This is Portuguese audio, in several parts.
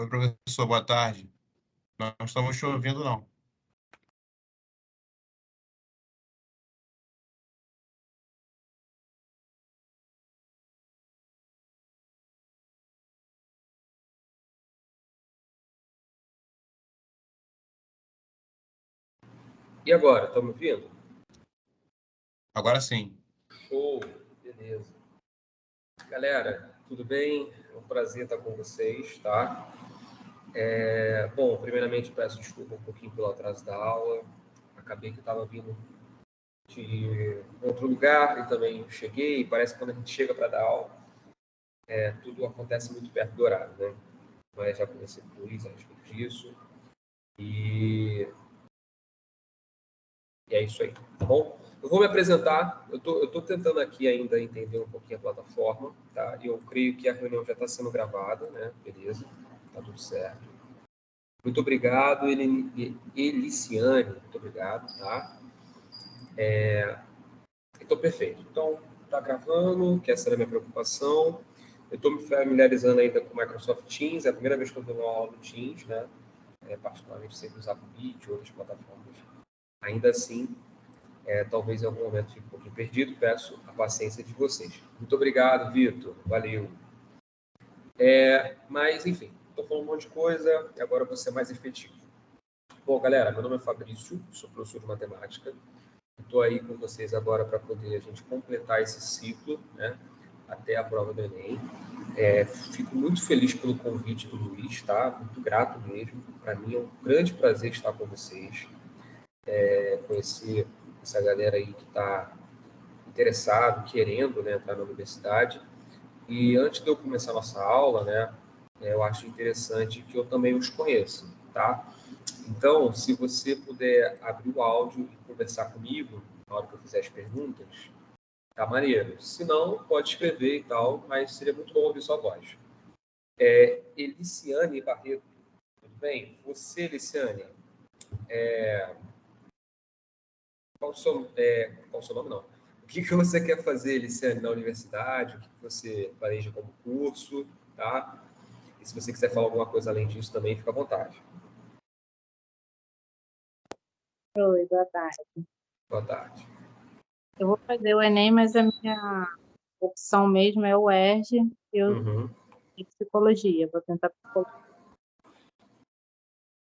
Oi, professor, boa tarde. Não estamos te ouvindo, não. E agora, estão me ouvindo? Agora sim. Show, beleza. Galera, tudo bem? É um prazer estar com vocês, tá? Bom, primeiramente peço desculpa um pouquinho pelo atraso da aula. Acabei que estava vindo de outro lugar e também cheguei. Parece que quando a gente chega para dar aula, tudo acontece muito perto do horário, né? Mas já conversei com o Luiz a respeito disso. E é isso aí, tá bom? Eu vou me apresentar. Eu tô tentando aqui ainda entender um pouquinho a plataforma, tá? Eu creio que a reunião já está sendo gravada, né? Beleza, tá tudo certo. Muito obrigado, Eliciane. Muito obrigado, tá? Então, perfeito. Então, tá gravando, que essa era a minha preocupação. Eu estou me familiarizando ainda com o Microsoft Teams. É a primeira vez que eu dou uma aula no Teams, né? Particularmente sempre usava o Meet, outras plataformas. Ainda assim, talvez em algum momento fique um pouquinho perdido, peço a paciência de vocês. Muito obrigado, Vitor, valeu. Mas, enfim, estou falando um monte de coisa e agora vou ser mais efetivo. Bom, galera, meu nome é Fabrício, sou professor de matemática. Estou aí com vocês agora para poder a gente completar esse ciclo, né, até a prova do Enem. Fico muito feliz pelo convite do Luiz, tá? Muito grato mesmo. Para mim é um grande prazer estar com vocês, conhecer essa galera aí que está interessado, querendo, né, entrar na universidade. E antes de eu começar a nossa aula, né, eu acho interessante que eu também os conheça, tá? Então, se você puder abrir o áudio e conversar comigo na hora que eu fizer as perguntas, tá maneiro. Se não, pode escrever e tal, mas seria muito bom ouvir sua voz. Eliciane Barreto, tudo bem? Você, Eliciane, qual o seu nome, não? O que você quer fazer, Eliciane, na universidade? O que você planeja como curso, tá? E se você quiser falar alguma coisa além disso também, fica à vontade. Oi, boa tarde. Boa tarde. Eu vou fazer o Enem, mas a minha opção mesmo é o ERJ e psicologia. Vou tentar psicologia.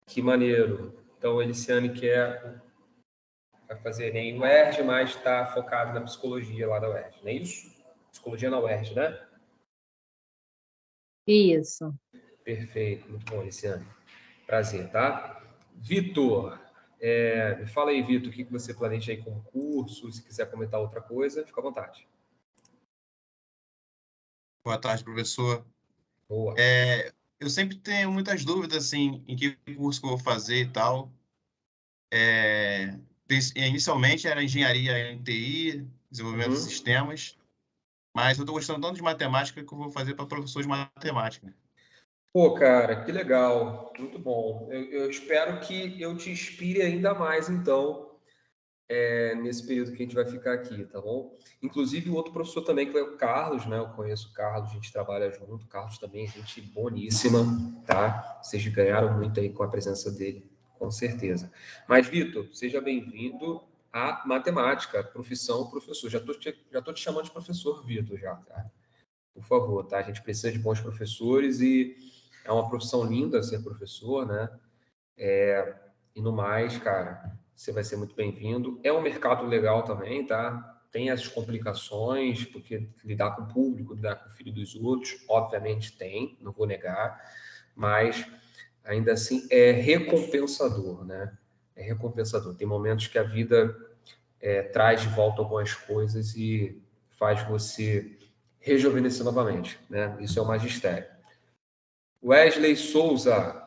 Que maneiro. Então, a Eliciane vai fazer Enem no UERJ, mas está focado na psicologia lá da UERJ, não é isso? Psicologia na UERJ, né? Isso. Perfeito, muito bom, Eliciane. Prazer, tá? Vitor, me fala aí, Vitor, o que você planeja aí como curso? Se quiser comentar outra coisa, fica à vontade. Boa tarde, professor. Boa. Eu sempre tenho muitas dúvidas, assim, em que curso que eu vou fazer e tal. Inicialmente era engenharia em TI, desenvolvimento de sistemas, mas eu estou gostando tanto de matemática que eu vou fazer para professor de matemática. Pô, cara, que legal, muito bom. Eu espero que eu te inspire ainda mais, então, nesse período que a gente vai ficar aqui, tá bom? Inclusive, o outro professor também, que é o Carlos, né? Eu conheço o Carlos, a gente trabalha junto. O Carlos também é gente boníssima, tá? Vocês ganharam muito aí com a presença dele, com certeza. Mas, Vitor, seja bem-vindo à matemática, profissão professor. Já tô te chamando de professor, Vitor, já, cara. Por favor, tá? A gente precisa de bons professores e é uma profissão linda ser professor, né? E no mais, cara, você vai ser muito bem-vindo. É um mercado legal também, tá? Tem as complicações, porque lidar com o público, lidar com o filho dos outros, obviamente tem, não vou negar, mas ainda assim é recompensador, né? É recompensador. Tem momentos que a vida traz de volta algumas coisas e faz você rejuvenescer novamente, né? Isso é o magistério. Wesley Souza.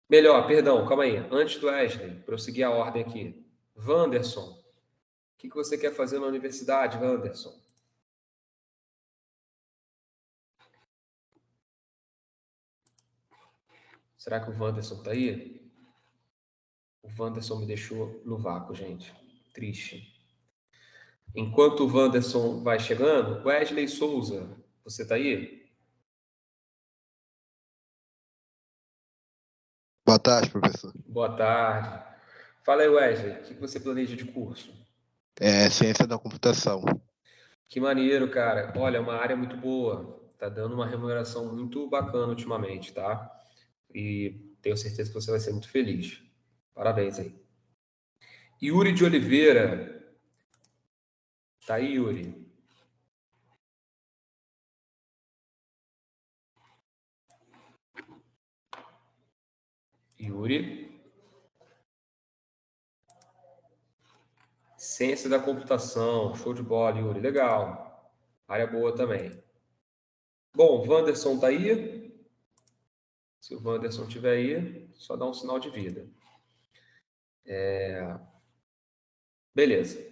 Melhor, perdão, calma aí. Antes do Wesley, para eu seguir a ordem aqui. Wanderson, o que você quer fazer na universidade, Wanderson? Será que o Wanderson está aí? O Wanderson me deixou no vácuo, gente. Triste. Enquanto o Wanderson vai chegando, Wesley Souza, você está aí? Boa tarde, professor. Boa tarde. Fala aí, Wesley, o que você planeja de curso? Ciência da computação. Que maneiro, cara. Olha, é uma área muito boa. Tá dando uma remuneração muito bacana ultimamente, tá? E tenho certeza que você vai ser muito feliz. Parabéns aí. Yuri de Oliveira. Tá aí, Yuri? Yuri. Ciência da computação. Show de bola, Yuri. Legal. Área boa também. Bom, o Wanderson tá aí? Se o Wanderson estiver aí, só dá um sinal de vida. Beleza.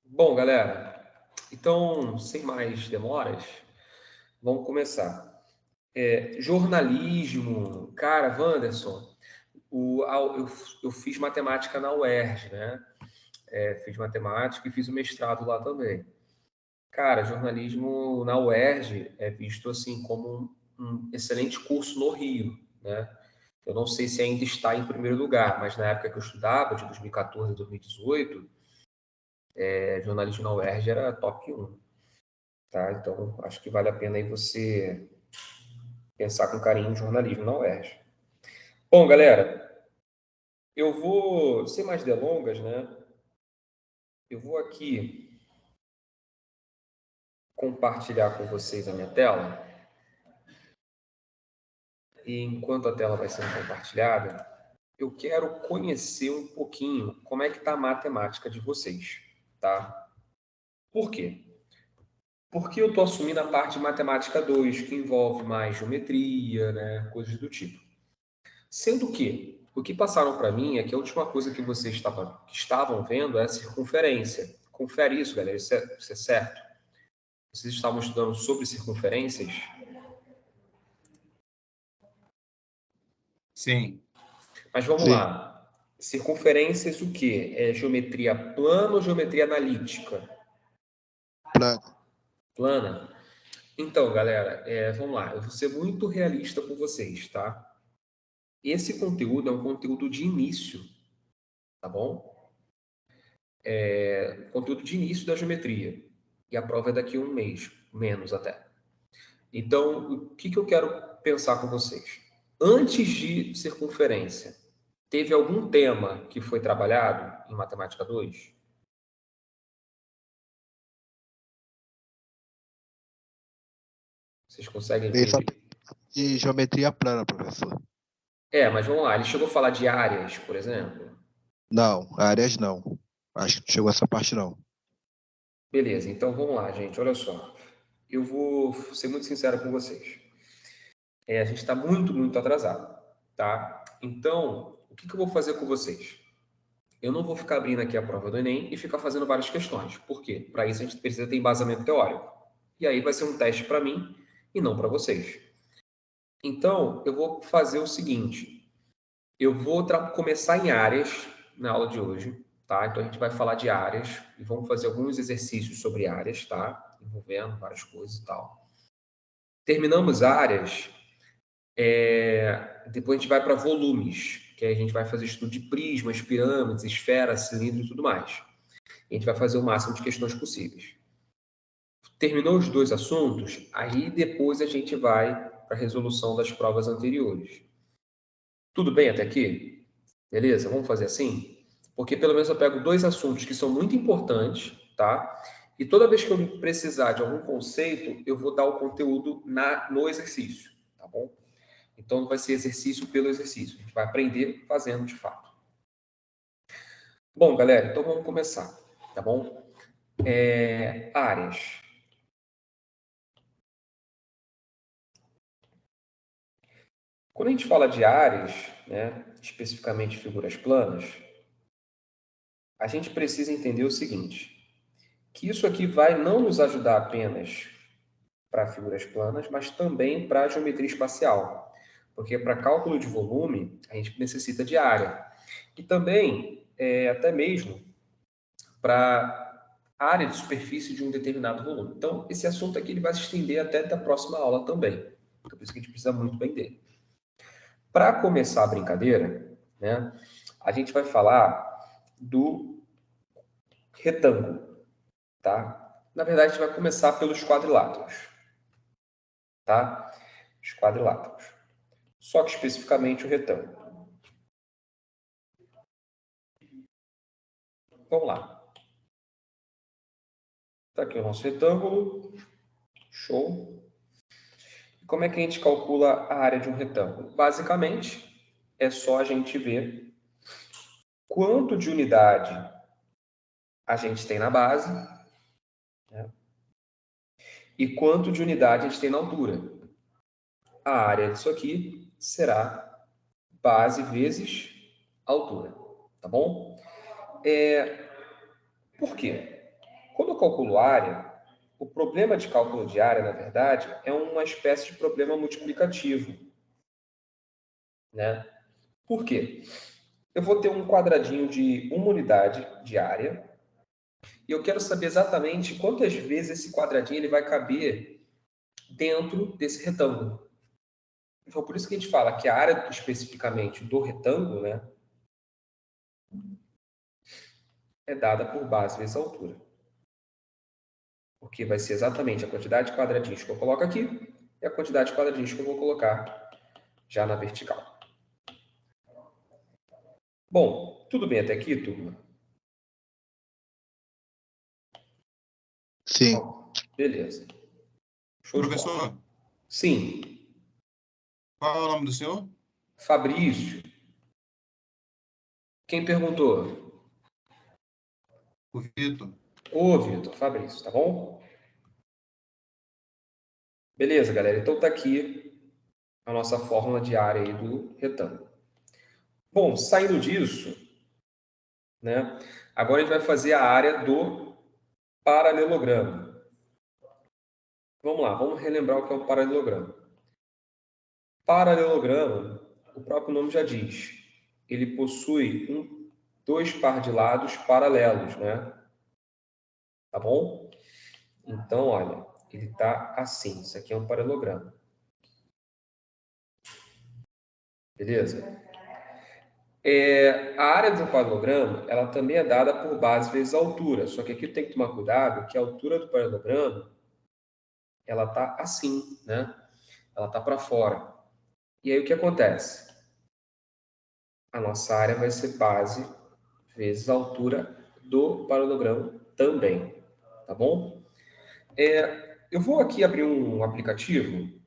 Bom, galera, então, sem mais demoras, vamos começar. Jornalismo, cara, Wanderson, eu fiz matemática na UERJ, né? Fiz matemática e fiz o mestrado lá também. Cara, jornalismo na UERJ é visto assim como um excelente curso no Rio, né? Eu não sei se ainda está em primeiro lugar, mas na época que eu estudava, de 2014 a 2018, jornalismo na UERJ era top 1. Tá? Então, acho que vale a pena aí você pensar com carinho em jornalismo na UERJ. Bom, galera, eu vou, sem mais delongas, né? Eu vou aqui compartilhar com vocês a minha tela. E enquanto a tela vai sendo compartilhada, eu quero conhecer um pouquinho como é que está a matemática de vocês, tá? Por quê? Porque eu estou assumindo a parte de matemática 2, que envolve mais geometria, né? Coisas do tipo. Sendo que o que passaram para mim é que a última coisa que vocês estavam vendo é a circunferência. Confere isso, galera, isso é certo? Vocês estavam estudando sobre circunferências? Sim. Mas vamos lá. Circunferências o quê? É geometria plana ou geometria analítica? Plana. Então, galera, vamos lá. Eu vou ser muito realista com vocês, tá? Esse conteúdo é um conteúdo de início, tá bom? Conteúdo de início da geometria. E a prova é daqui a um mês, menos até. Então, o que eu quero pensar com vocês? Antes de circunferência, teve algum tema que foi trabalhado em Matemática 2? Vocês conseguem ver? De geometria plana, professor. Mas vamos lá. Ele chegou a falar de áreas, por exemplo? Não, áreas não. Acho que não chegou essa parte, não. Beleza, então vamos lá, gente. Olha só. Eu vou ser muito sincero com vocês. A gente está muito, muito atrasado, tá? Então, o que eu vou fazer com vocês? Eu não vou ficar abrindo aqui a prova do Enem e ficar fazendo várias questões. Por quê? Para isso a gente precisa ter embasamento teórico. E aí vai ser um teste para mim e não para vocês. Então, eu vou fazer o seguinte. Eu vou começar em áreas na aula de hoje, tá? Então, a gente vai falar de áreas e vamos fazer alguns exercícios sobre áreas, tá? Envolvendo várias coisas e tal. Terminamos áreas, depois a gente vai para volumes, que aí a gente vai fazer estudo de prismas, pirâmides, esferas, cilindros e tudo mais. A gente vai fazer o máximo de questões possíveis. Terminou os dois assuntos, aí depois a gente vai para a resolução das provas anteriores. Tudo bem até aqui? Beleza? Vamos fazer assim? Porque pelo menos eu pego dois assuntos que são muito importantes, tá? E toda vez que eu precisar de algum conceito, eu vou dar o conteúdo no exercício, tá bom? Então não vai ser exercício pelo exercício. A gente vai aprender fazendo de fato. Bom, galera, então vamos começar, tá bom? Áreas. Quando a gente fala de áreas, né, especificamente figuras planas, a gente precisa entender o seguinte, que isso aqui vai não nos ajudar apenas para figuras planas, mas também para geometria espacial. Porque para cálculo de volume, a gente necessita de área. E também, até mesmo, para área de superfície de um determinado volume. Então, esse assunto aqui ele vai se estender até a próxima aula também. Então, por isso que a gente precisa muito bem dele. Para começar a brincadeira, né, a gente vai falar do retângulo, tá? Na verdade, a gente vai começar pelos quadriláteros, tá? Os quadriláteros. Só que especificamente o retângulo. Vamos lá. Está aqui o nosso retângulo. Show. E como é que a gente calcula a área de um retângulo? Basicamente, é só a gente ver quanto de unidade a gente tem na base, né? E quanto de unidade a gente tem na altura. A área disso aqui será base vezes altura, tá bom? Por quê? Quando eu calculo área, o problema de cálculo de área, na verdade, é uma espécie de problema multiplicativo, né? Por quê? Eu vou ter um quadradinho de uma unidade de área e eu quero saber exatamente quantas vezes esse quadradinho ele vai caber dentro desse retângulo. Então, por isso que a gente fala que a área especificamente do retângulo, né, é dada por base vezes altura. Porque vai ser exatamente a quantidade de quadradinhos que eu coloco aqui e a quantidade de quadradinhos que eu vou colocar já na vertical. Bom, tudo bem até aqui, turma? Sim. Bom, beleza. Show de bola. Professor, Sim. qual é o nome do senhor? Fabrício. Quem perguntou? O Vitor. Ô, Vitor, Fabrício, tá bom? Beleza, galera. Então tá aqui a nossa fórmula de área aí do retângulo. Bom, saindo disso, né? Agora a gente vai fazer a área do paralelogramo. Vamos lá, vamos relembrar o que é um paralelogramo. Paralelogramo, o próprio nome já diz, ele possui dois par de lados paralelos, né? Tá bom? Então, olha, ele está assim. Isso aqui é um paralelogramo. Beleza? A área do paralelogramo, ela também é dada por base vezes altura. Só que aqui tem que tomar cuidado que a altura do paralelogramo, ela está assim, né? Ela está para fora. E aí o que acontece? A nossa área vai ser base vezes a altura do paralelogramo também. Tá bom? Eu vou aqui abrir um aplicativo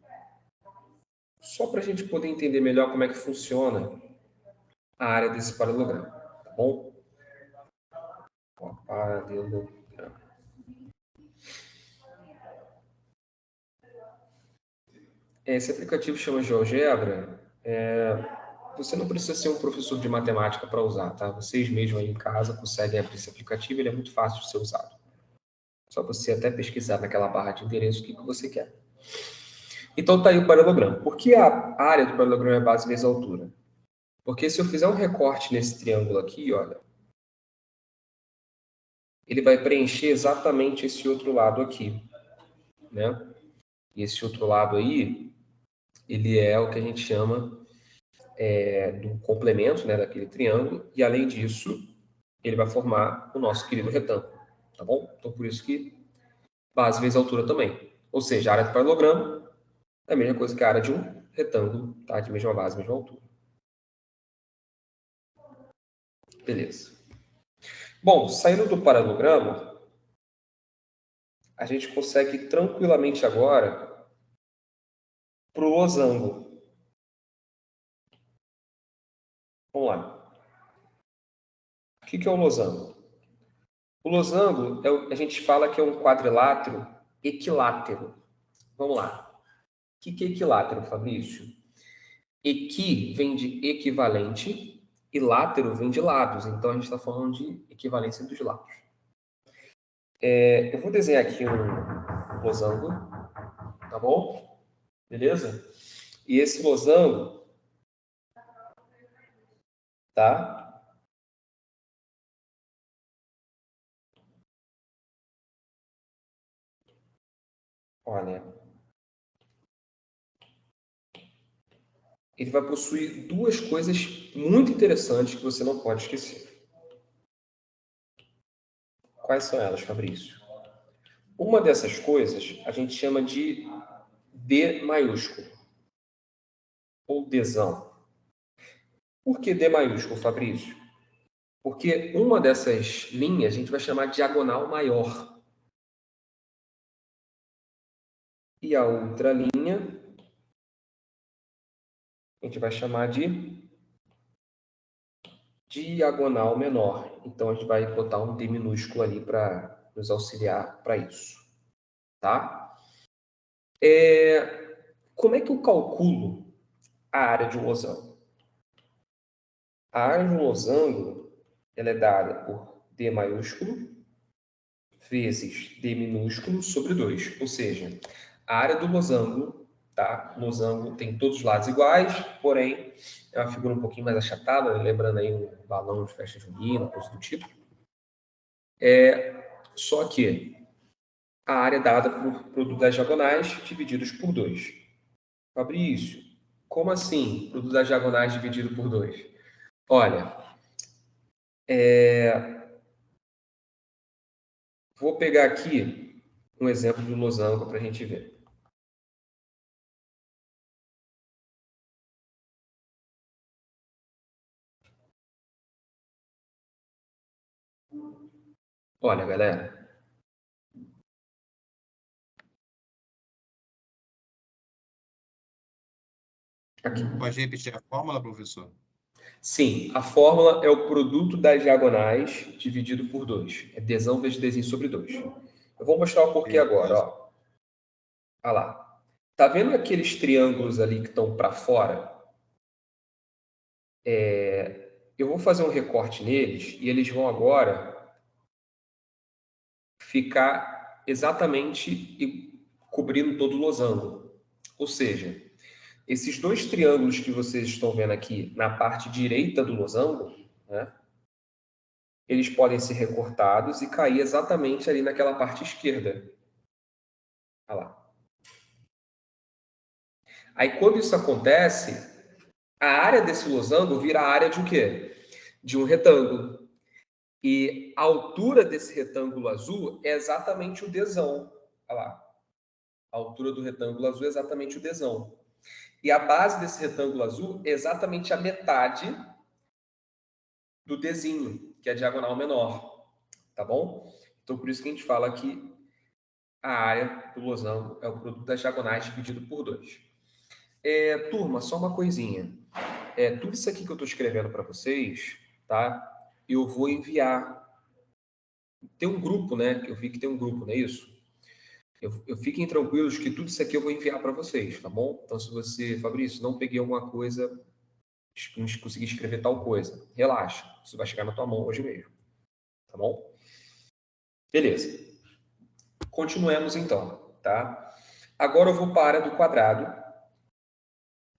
só para a gente poder entender melhor como é que funciona a área desse paralelogramo, tá bom? Ó, paralelogramo. Esse aplicativo chama GeoGebra. Você não precisa ser um professor de matemática para usar, tá? Vocês mesmos aí em casa conseguem abrir esse aplicativo, ele é muito fácil de ser usado. Só você até pesquisar naquela barra de endereço o que você quer. Então tá aí o paralelogramo. Por que a área do paralelogramo é base vezes altura? Porque se eu fizer um recorte nesse triângulo aqui, olha, ele vai preencher exatamente esse outro lado aqui, né? E esse outro lado aí, ele é o que a gente chama do complemento, né, daquele triângulo, e além disso, ele vai formar o nosso querido retângulo, tá bom? Então, por isso que base vezes altura também. Ou seja, a área do paralelogramo é a mesma coisa que a área de um retângulo, tá? De mesma base, mesma altura. Beleza. Bom, saindo do paralelogramo, a gente consegue tranquilamente agora para o losango. Vamos lá. O que é o losango? O losango, a gente fala que é um quadrilátero equilátero. Vamos lá. O que é equilátero, Fabrício? Equi vem de equivalente e látero vem de lados. Então, a gente está falando de equivalência dos lados. Eu vou desenhar aqui um losango, tá bom? Beleza? E esse losango, tá? Olha. ele vai possuir duas coisas muito interessantes que você não pode esquecer. Quais são elas, Fabrício? Uma dessas coisas a gente chama de D maiúsculo, ou Dzão. Por que D maiúsculo, Fabrício? Porque uma dessas linhas a gente vai chamar de diagonal maior. E a outra linha a gente vai chamar de diagonal menor. Então, a gente vai botar um D minúsculo ali para nos auxiliar para isso. Tá? Como é que eu calculo a área de um losango? A área de um losango ela é dada por D maiúsculo vezes D minúsculo sobre 2. Ou seja, a área do losango, tá? O losango tem todos os lados iguais, porém é uma figura um pouquinho mais achatada, lembrando aí um balão de festa junina, coisa do tipo. Só que a área é dada por produto das diagonais divididos por 2. Fabrício, como assim produto das diagonais dividido por 2? Olha, vou pegar aqui um exemplo de losango para a gente ver. Olha, galera. Aqui. Pode repetir a fórmula, professor? Sim, a fórmula é o produto das diagonais dividido por 2. É Dzão vezes Dzinho sobre 2. Eu vou mostrar o porquê agora. Ó. Olha lá. Tá vendo aqueles triângulos ali que estão para fora? Eu vou fazer um recorte neles e eles vão agora ficar exatamente cobrindo todo o losango. Ou seja, esses dois triângulos que vocês estão vendo aqui na parte direita do losango, né, eles podem ser recortados e cair exatamente ali naquela parte esquerda. Olha lá. Aí, quando isso acontece, a área desse losango vira a área de um quê? De um retângulo. E a altura desse retângulo azul é exatamente o Dzão. Olha lá. A altura do retângulo azul é exatamente o Dzão. E a base desse retângulo azul é exatamente a metade do Dzinho, que é a diagonal menor. Tá bom? Então, por isso que a gente fala que a área do losango é o produto das diagonais dividido por 2. Turma, só uma coisinha. Tudo isso aqui que eu estou escrevendo para vocês, tá? Eu vou enviar. Tem um grupo, né? Eu vi que tem um grupo, não é isso? Fiquem tranquilos que tudo isso aqui eu vou enviar para vocês, tá bom? Então, se você, Fabrício, não peguei alguma coisa, não consegui escrever tal coisa, relaxa. Isso vai chegar na tua mão hoje mesmo, tá bom? Beleza. Continuemos então, tá? Agora eu vou para a área do quadrado.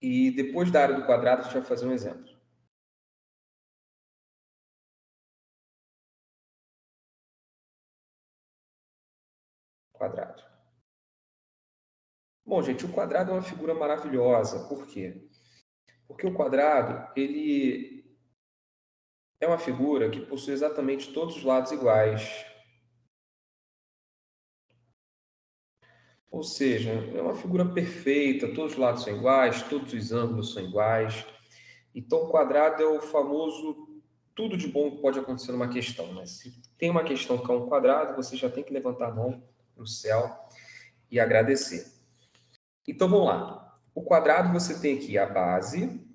E depois da área do quadrado, a gente vai fazer um exemplo. Quadrado. Bom, gente, o quadrado é uma figura maravilhosa. Por quê? Porque o quadrado, ele é uma figura que possui exatamente todos os lados iguais. Ou seja, é uma figura perfeita, todos os lados são iguais, todos os ângulos são iguais. Então, o quadrado é o famoso tudo de bom que pode acontecer numa questão. Né? Se tem uma questão que é um quadrado, você já tem que levantar a mão no céu e agradecer. Então, vamos lá. O quadrado você tem aqui a base,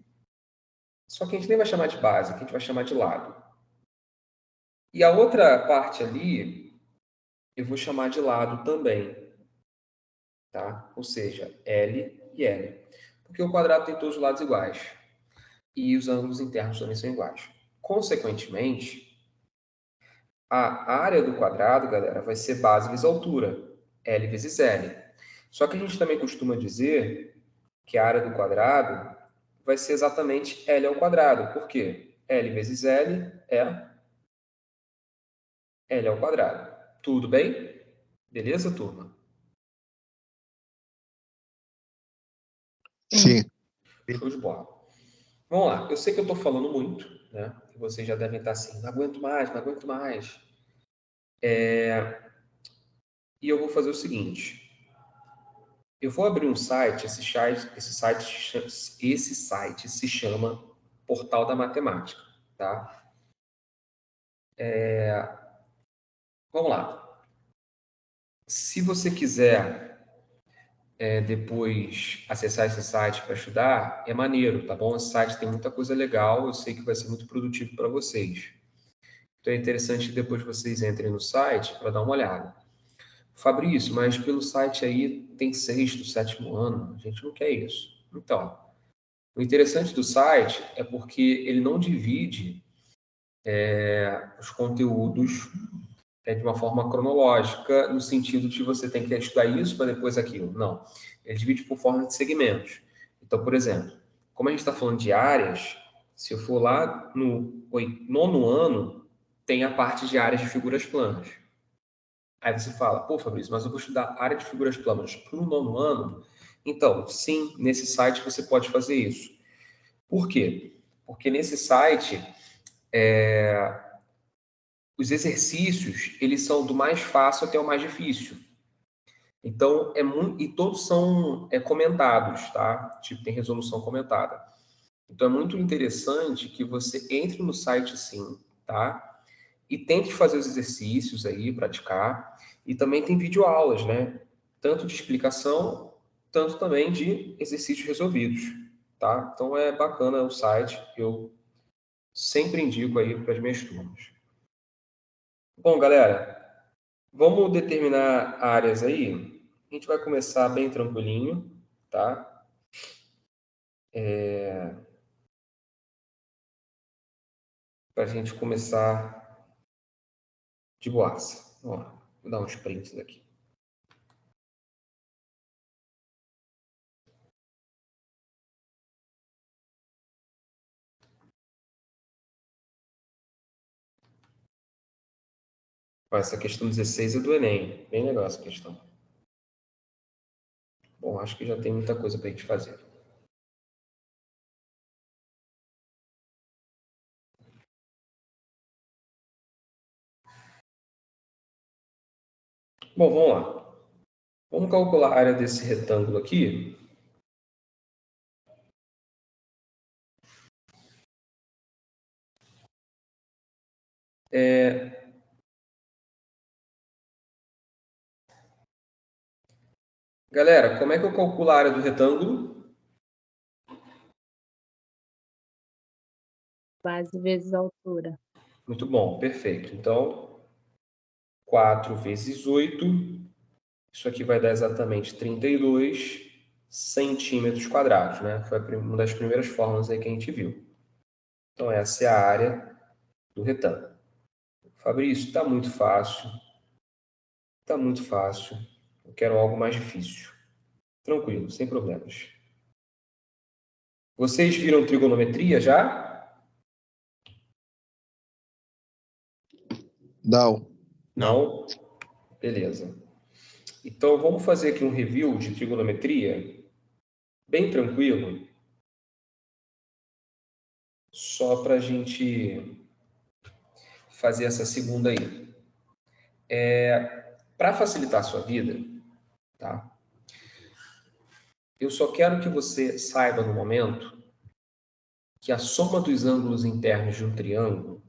só que a gente nem vai chamar de base, que a gente vai chamar de lado. E a outra parte ali, eu vou chamar de lado também. Tá? Ou seja, L e L. Porque o quadrado tem todos os lados iguais. E os ângulos internos também são iguais. Consequentemente, a área do quadrado, galera, vai ser base vezes altura. L vezes L. Só que a gente também costuma dizer que a área do quadrado vai ser exatamente L ao quadrado. Por quê? L vezes L é L ao quadrado. Tudo bem? Beleza, turma? Sim. Show de bola. Vamos lá. Eu sei que eu estou falando muito, né? E vocês já devem estar assim, não aguento mais, não aguento mais. E eu vou fazer o seguinte. Eu vou abrir um site, esse site se chama Portal da Matemática, tá? Vamos lá. Se você quiser depois acessar esse site para estudar, é maneiro, tá bom? Esse site tem muita coisa legal, eu sei que vai ser muito produtivo para vocês. Então é interessante que depois vocês entrem no site para dar uma olhada. Fabrício, mas pelo site aí tem 6º, 7º ano, a gente não quer isso. Então, o interessante do site é porque ele não divide os conteúdos de uma forma cronológica, no sentido de você tem que estudar isso para depois aquilo. Não. Ele divide por forma de segmentos. Então, por exemplo, como a gente está falando de áreas, se eu for lá no 9º ano, tem a parte de áreas de figuras planas. Aí você fala, pô, Fabrício, mas eu vou estudar área de figuras planas para o 9º ano? Então, sim, nesse site você pode fazer isso. Por quê? Porque nesse site, os exercícios, eles são do mais fácil até o mais difícil. Então, e todos são comentados, tá? Tipo, tem resolução comentada. Então, é muito interessante que você entre no site, sim, tá? E tente fazer os exercícios aí, praticar. E também tem videoaulas, né? Tanto de explicação, tanto também de exercícios resolvidos, tá? Então, é bacana o site. Eu sempre indico aí para as minhas turmas. Bom, galera, vamos determinar áreas aí. A gente vai começar bem tranquilinho, tá? Para a gente começar de boaça. Ó, vou dar uns prints aqui. Essa questão 16 é do Enem. Bem legal essa questão. Bom, acho que já tem muita coisa para a gente fazer. Bom, vamos lá. Vamos calcular a área desse retângulo aqui. Galera, como é que eu calculo a área do retângulo? Base vezes altura. Muito bom, perfeito. Então, 4 vezes 8, isso aqui vai dar exatamente 32 centímetros quadrados, né? Foi uma das primeiras fórmulas aí que a gente viu. Então, essa é a área do retângulo. Fabrício, está muito fácil. Está muito fácil. Eu quero algo mais difícil. Tranquilo, sem problemas. Vocês viram trigonometria já? Não. Não? Beleza. Então, vamos fazer aqui um review de trigonometria, bem tranquilo, só para a gente fazer essa segunda aí. Para facilitar a sua vida, tá? Eu só quero que você saiba no momento que a soma dos ângulos internos de um triângulo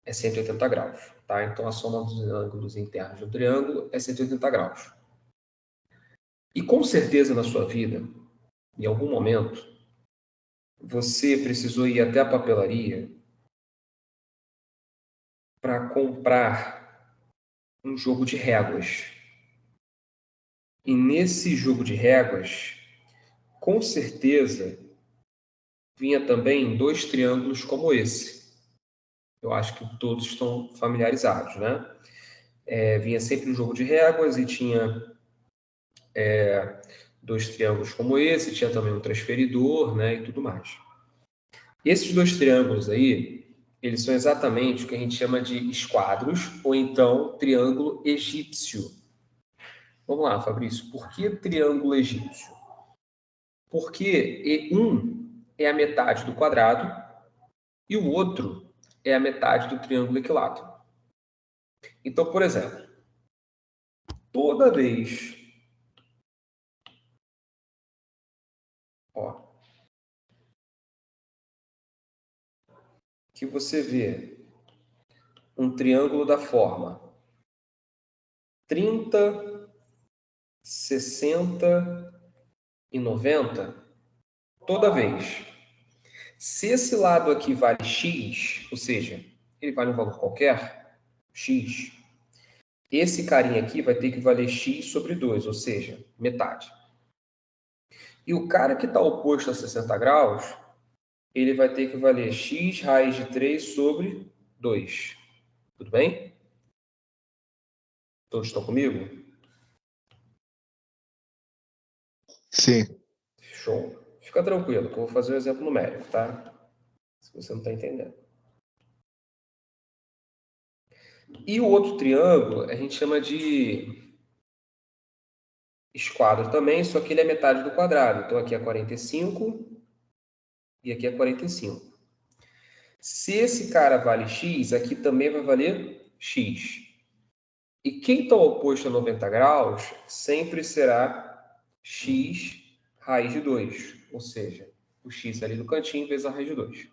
é 180 graus, tá? Então, a soma dos ângulos internos de um triângulo é 180 graus. E com certeza na sua vida, em algum momento, você precisou ir até a papelaria para comprar um jogo de réguas. E nesse jogo de réguas, com certeza, vinha também 2 triângulos como esse. Eu acho que todos estão familiarizados, né? Vinha sempre um jogo de réguas e tinha 2 triângulos como esse, tinha também um transferidor, né? E tudo mais. E esses 2 triângulos aí, eles são exatamente o que a gente chama de esquadros, ou então triângulo egípcio. Vamos lá, Fabrício, por que triângulo egípcio? Porque um é a metade do quadrado e o outro é a metade do triângulo equilátero. Então, por exemplo, toda vez que você vê um triângulo da forma 30, 60 e 90, toda vez. Se esse lado aqui vale x, ou seja, ele vale um valor qualquer, x, esse carinha aqui vai ter que valer x sobre 2, ou seja, metade. E o cara que está oposto a 60 graus, ele vai ter que valer x raiz de 3 sobre 2. Tudo bem? Todos estão comigo? Sim. Show. Fica tranquilo, que eu vou fazer um exemplo numérico, tá? Se você não está entendendo. E o outro triângulo, a gente chama de esquadro também, só que ele é metade do quadrado. Então, aqui é 45 e aqui é 45. Se esse cara vale x, aqui também vai valer x. E quem está oposto a 90 graus sempre será x raiz de 2. Ou seja, o x ali no cantinho vezes a raiz de 2.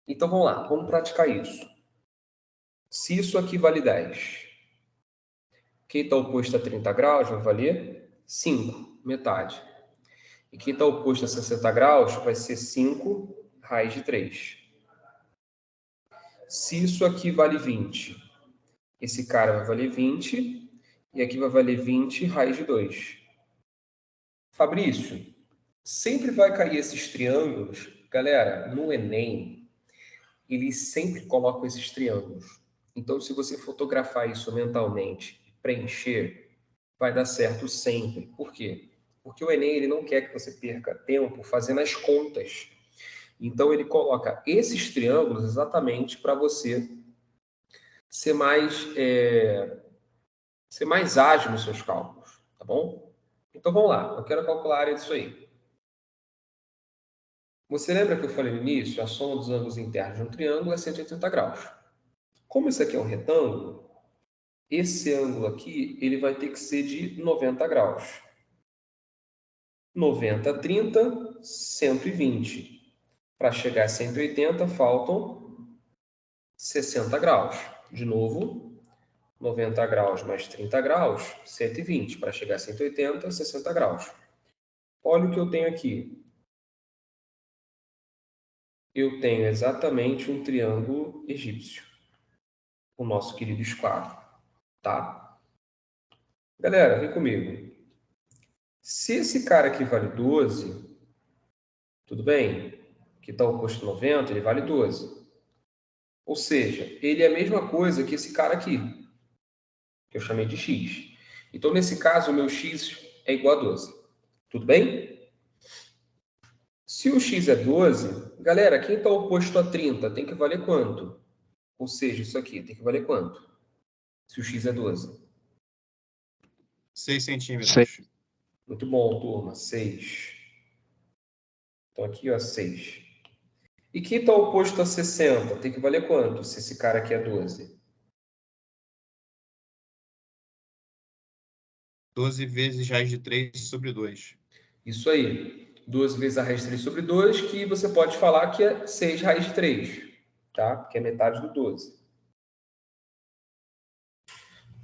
Então, vamos lá. Vamos praticar isso. Se isso aqui vale 10, quem está oposto a 30 graus vai valer 5, metade. E quem está oposto a 60 graus vai ser 5 raiz de 3. Se isso aqui vale 20, esse cara vai valer 20, e aqui vai valer 20 raiz de 2. Fabrício, sempre vai cair esses triângulos. Galera, no Enem, eles sempre colocam esses triângulos. Então, se você fotografar isso mentalmente e preencher, vai dar certo sempre. Por quê? Porque o Enem ele não quer que você perca tempo fazendo as contas. Então, ele coloca esses triângulos exatamente para você ser mais ágil nos seus cálculos, tá bom? Então, vamos lá. Eu quero calcular a área disso aí. Você lembra que eu falei no início? A soma dos ângulos internos de um triângulo é 180 graus. Como isso aqui é um retângulo, esse ângulo aqui ele vai ter que ser de 90 graus. 90, 30, 120. Para chegar a 180, faltam 60 graus. De novo, 90 graus mais 30 graus, 120. Para chegar a 180, 60 graus. Olha o que eu tenho aqui. Eu tenho exatamente um triângulo egípcio. O nosso querido esquadro. Tá? Galera, vem comigo. Se esse cara aqui vale 12, tudo bem? Que está oposto a 90, ele vale 12. Ou seja, ele é a mesma coisa que esse cara aqui, que eu chamei de x. Então, nesse caso, o meu x é igual a 12. Tudo bem? Se o x é 12, galera, quem está oposto a 30 tem que valer quanto? Ou seja, isso aqui tem que valer quanto? Se o x é 12. 6 centímetros. 6. Muito bom, turma. 6. Então, aqui, ó, 6. E quem está oposto a 60 tem que valer quanto, se esse cara aqui é 12? 12 vezes raiz de 3 sobre 2. Isso aí. 2 vezes a raiz de 3 sobre 2, que você pode falar que é 6 raiz de 3, tá? Que é metade do 12.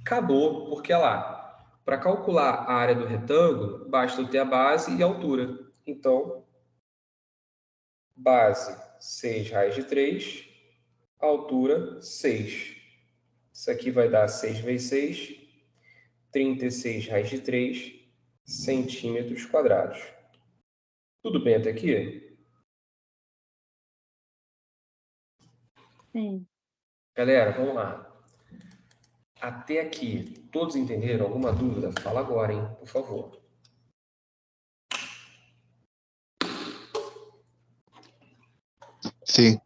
Acabou, porque olha lá, para calcular a área do retângulo, basta eu ter a base e a altura. Então, base 6 raiz de 3, altura 6. Isso aqui vai dar 6 vezes 6, 36 raiz de 3 centímetros quadrados. Tudo bem até aqui? Sim. Galera, vamos lá. Até aqui, todos entenderam? Alguma dúvida? Fala agora, hein? Por favor. Sim.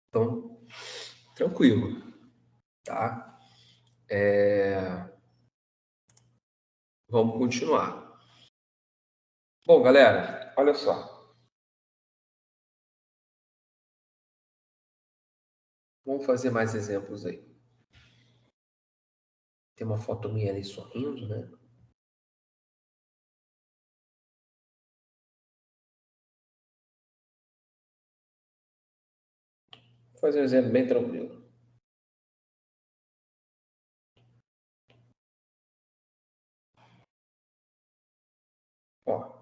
Então, tranquilo. Vamos continuar. Bom, galera, olha só. Vamos fazer mais exemplos aí. Tem uma foto minha ali sorrindo, né? Vou fazer um exemplo bem tranquilo. Ó.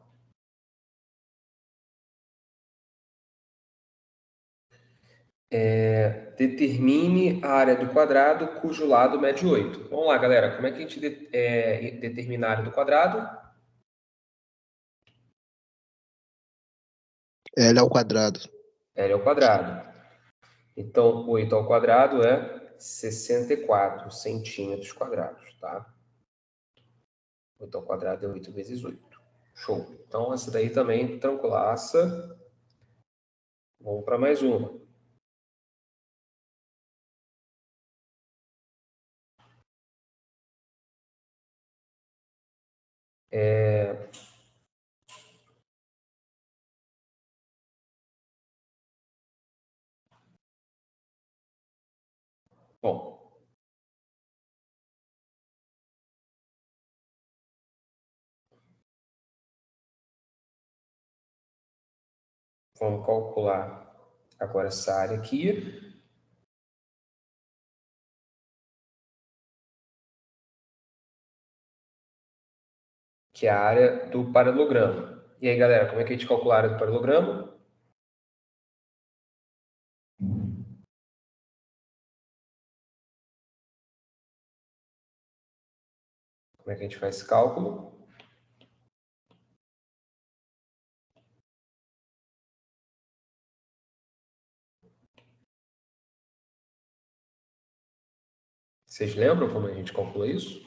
Determine a área do quadrado cujo lado mede 8. Vamos lá, galera. Como é que a gente determina a área do quadrado? L ao quadrado. L ao quadrado. Então, 8 ao quadrado é 64 centímetros quadrados, tá? 8 ao quadrado é 8 vezes 8. Show. Então, essa daí também, tranquilaça. Vamos para mais uma. Bom. Vamos calcular agora essa área aqui. Que é a área do paralelogramo. E aí, galera, como é que a gente calcula a área do paralelogramo? Como é que a gente faz esse cálculo? Vocês lembram como a gente calcula isso?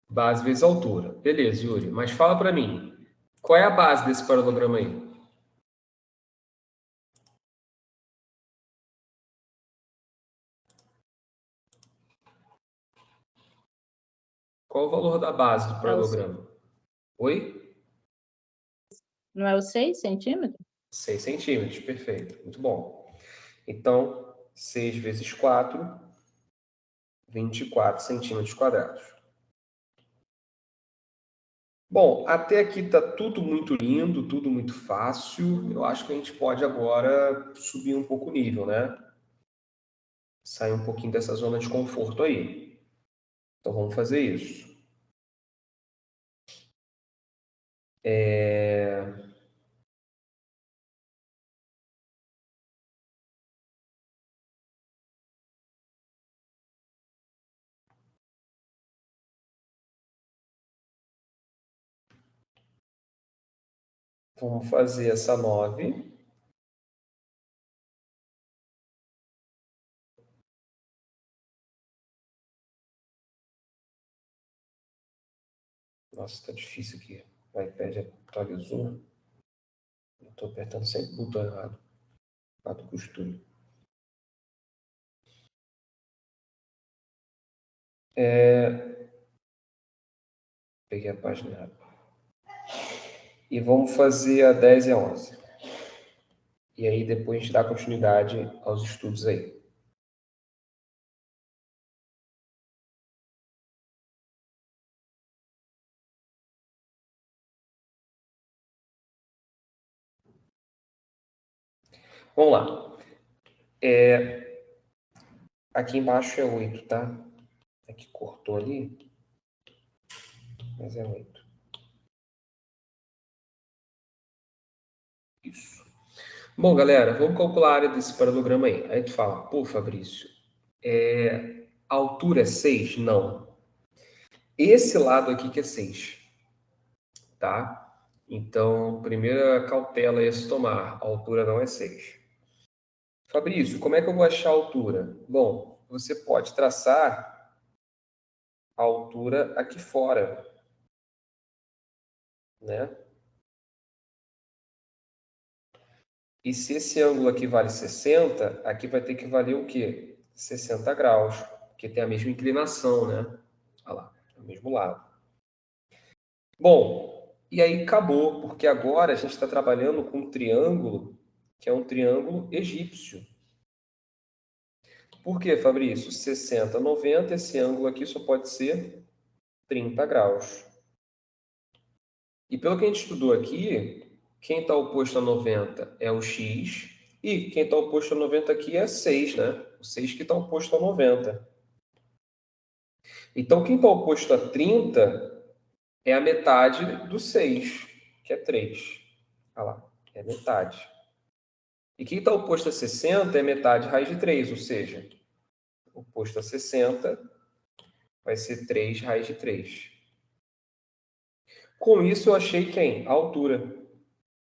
Base vezes altura. Beleza, Yuri. Mas fala para mim, qual é a base desse paralelogramo aí? Qual o valor da base do paralelogramo? Oi? Não é o 6 centímetros? 6 centímetros, perfeito. Muito bom. Então, 6 vezes 4, 24 centímetros quadrados. Bom, até aqui está tudo muito lindo, tudo muito fácil. Eu acho que a gente pode agora subir um pouco o nível, né? Sair um pouquinho dessa zona de conforto aí. Então, vamos fazer isso. Vamos fazer essa 9. Nossa, tá difícil aqui. O iPad atualizou. Eu tô apertando sempre o botão errado. Pato costume. Peguei a página errada. E vamos fazer a 10 e a 11. E aí depois a gente dá continuidade aos estudos aí. Vamos lá. Aqui embaixo é 8, tá? Aqui cortou ali. Mas é 8. Isso. Bom, galera, vamos calcular a área desse paralelogramo aí. Aí tu fala, pô, Fabrício, a altura é 6? Não. Esse lado aqui que é 6, tá? Então, primeira cautela aí a se tomar. A altura não é 6. Fabrício, como é que eu vou achar a altura? Bom, você pode traçar a altura aqui fora, né? E se esse ângulo aqui vale 60, aqui vai ter que valer o quê? 60 graus, porque tem a mesma inclinação, né? Olha lá, é o mesmo lado. Bom, e aí acabou, porque agora a gente está trabalhando com um triângulo, que é um triângulo egípcio. Por quê, Fabrício? 60, 90, esse ângulo aqui só pode ser 30 graus. E pelo que a gente estudou aqui, quem está oposto a 90 é o x, e quem está oposto a 90 aqui é 6, né? O 6 que está oposto a 90. Então, quem está oposto a 30 é a metade do 6, que é 3. Olha lá, é metade. E quem está oposto a 60 é metade raiz de 3, ou seja, oposto a 60 vai ser 3 raiz de 3. Com isso, eu achei quem? A altura.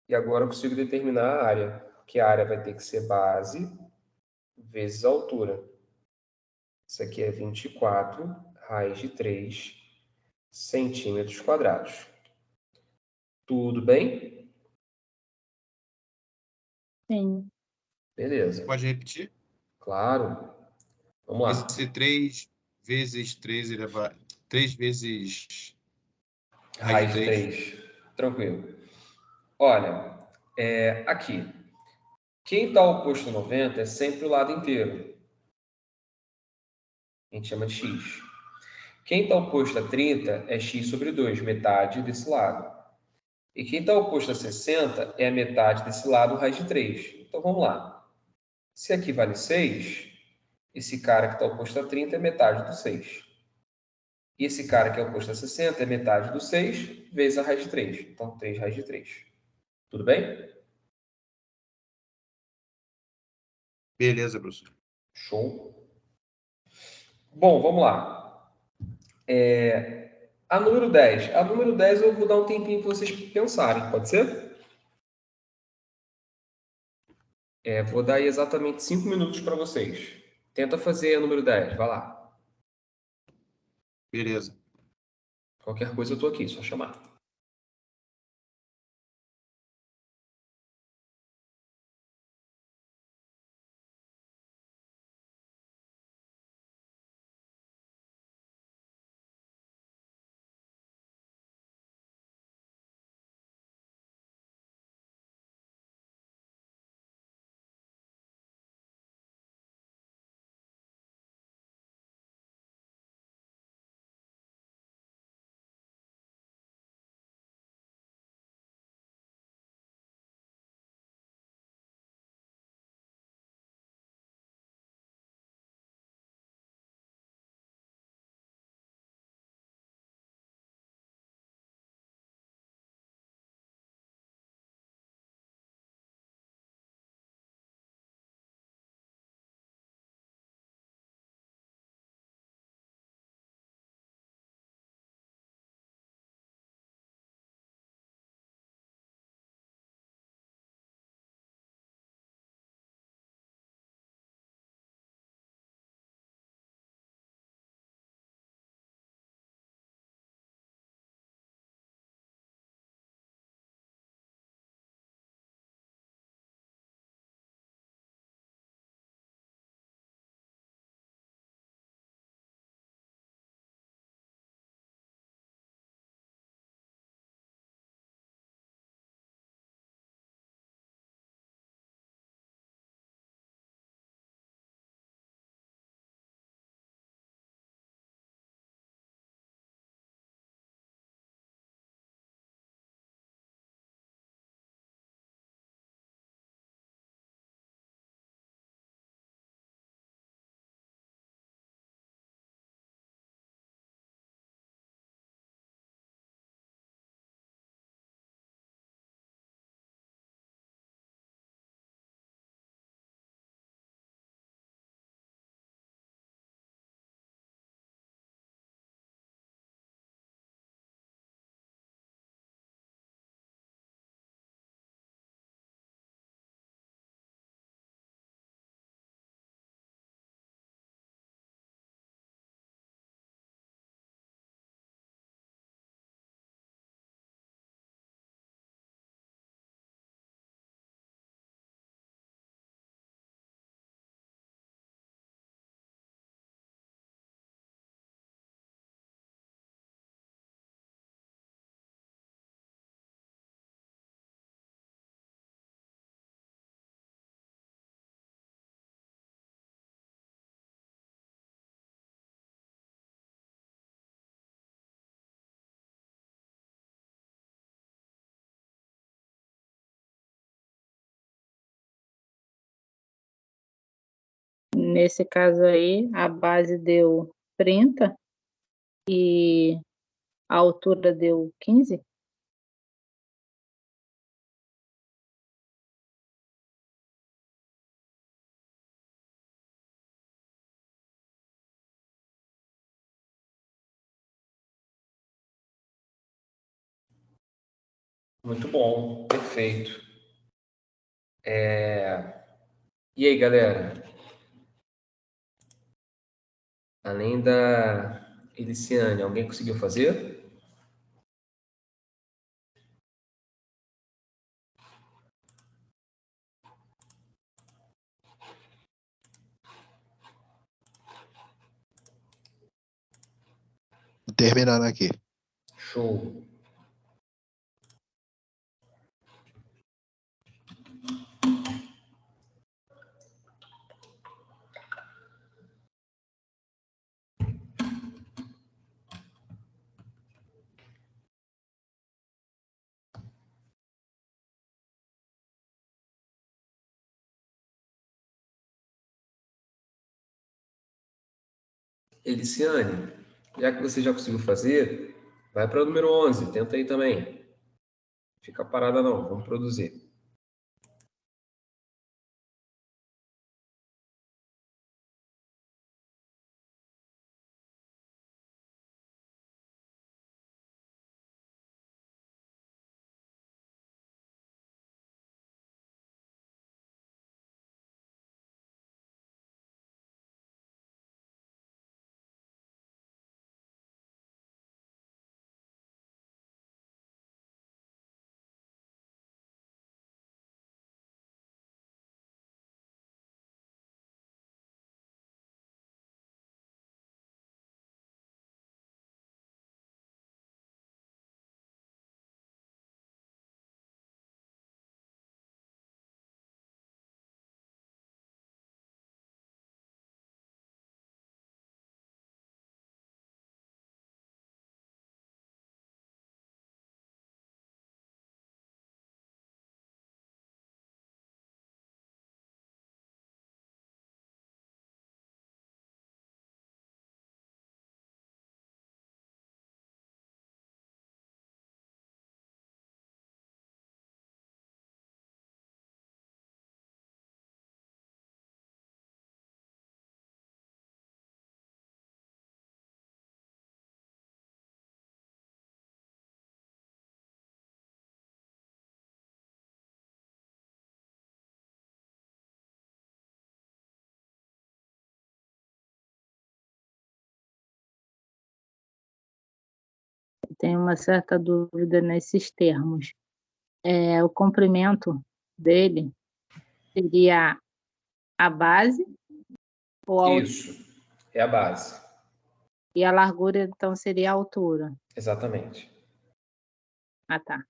E agora eu consigo determinar a área, que a área vai ter que ser base vezes a altura. Isso aqui é 24 raiz de 3 centímetros quadrados. Tudo bem? Sim. Beleza. Pode repetir? Claro. Vamos lá. Vai ser 3 vezes 3 elevado... 3 vezes Raiz de 3. Tranquilo. Olha, aqui. Quem está oposto a 90 é sempre o lado inteiro. A gente chama de x. Quem está oposto a 30 é x sobre 2, metade desse lado. E quem está oposto a 60 é a metade desse lado, raiz de 3. Então, vamos lá. Se aqui vale 6, esse cara que está oposto a 30 é metade do 6. E esse cara que é oposto a 60 é metade do 6 vezes a raiz de 3. Então, 3 raiz de 3. Tudo bem? Beleza, professor. Show. Bom, vamos lá. A número 10. A número 10 eu vou dar um tempinho para vocês pensarem, pode ser? Vou dar aí exatamente 5 minutos para vocês. Tenta fazer a número 10, vai lá. Beleza. Qualquer coisa eu estou aqui, só chamar. nesse caso aí, a base deu 30 e a altura deu 15? Muito bom, perfeito. E aí, galera? Além da Eliciane, alguém conseguiu fazer? Terminando aqui. Show. Eliciane, já que você já conseguiu fazer, vai para o número 11, tenta aí também. Fica parada não, vamos produzir. Tenho uma certa dúvida nesses termos. O comprimento dele seria a base ou a Isso, é a base. e a largura, então, seria a altura? Exatamente. Ah, tá.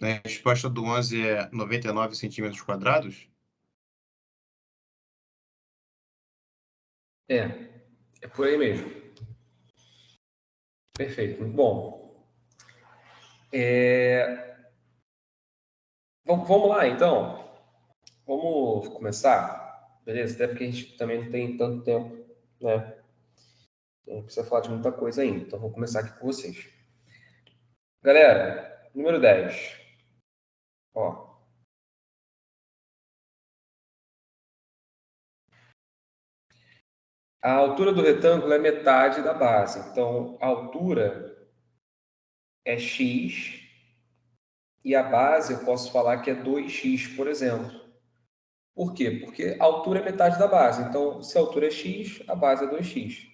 A resposta do 11 é 99 centímetros quadrados? É por aí mesmo. Perfeito, muito bom. Vamos lá, então. Vamos começar? Beleza? Até porque a gente também não tem tanto tempo, né? A gente precisa falar de muita coisa ainda. Então, vou começar aqui com vocês. Galera, número 10. Ó. A altura do retângulo é metade da base. Então, a altura é x e a base eu posso falar que é 2x, por exemplo. Por quê? Porque a altura é metade da base. Então, se a altura é x, a base é 2x.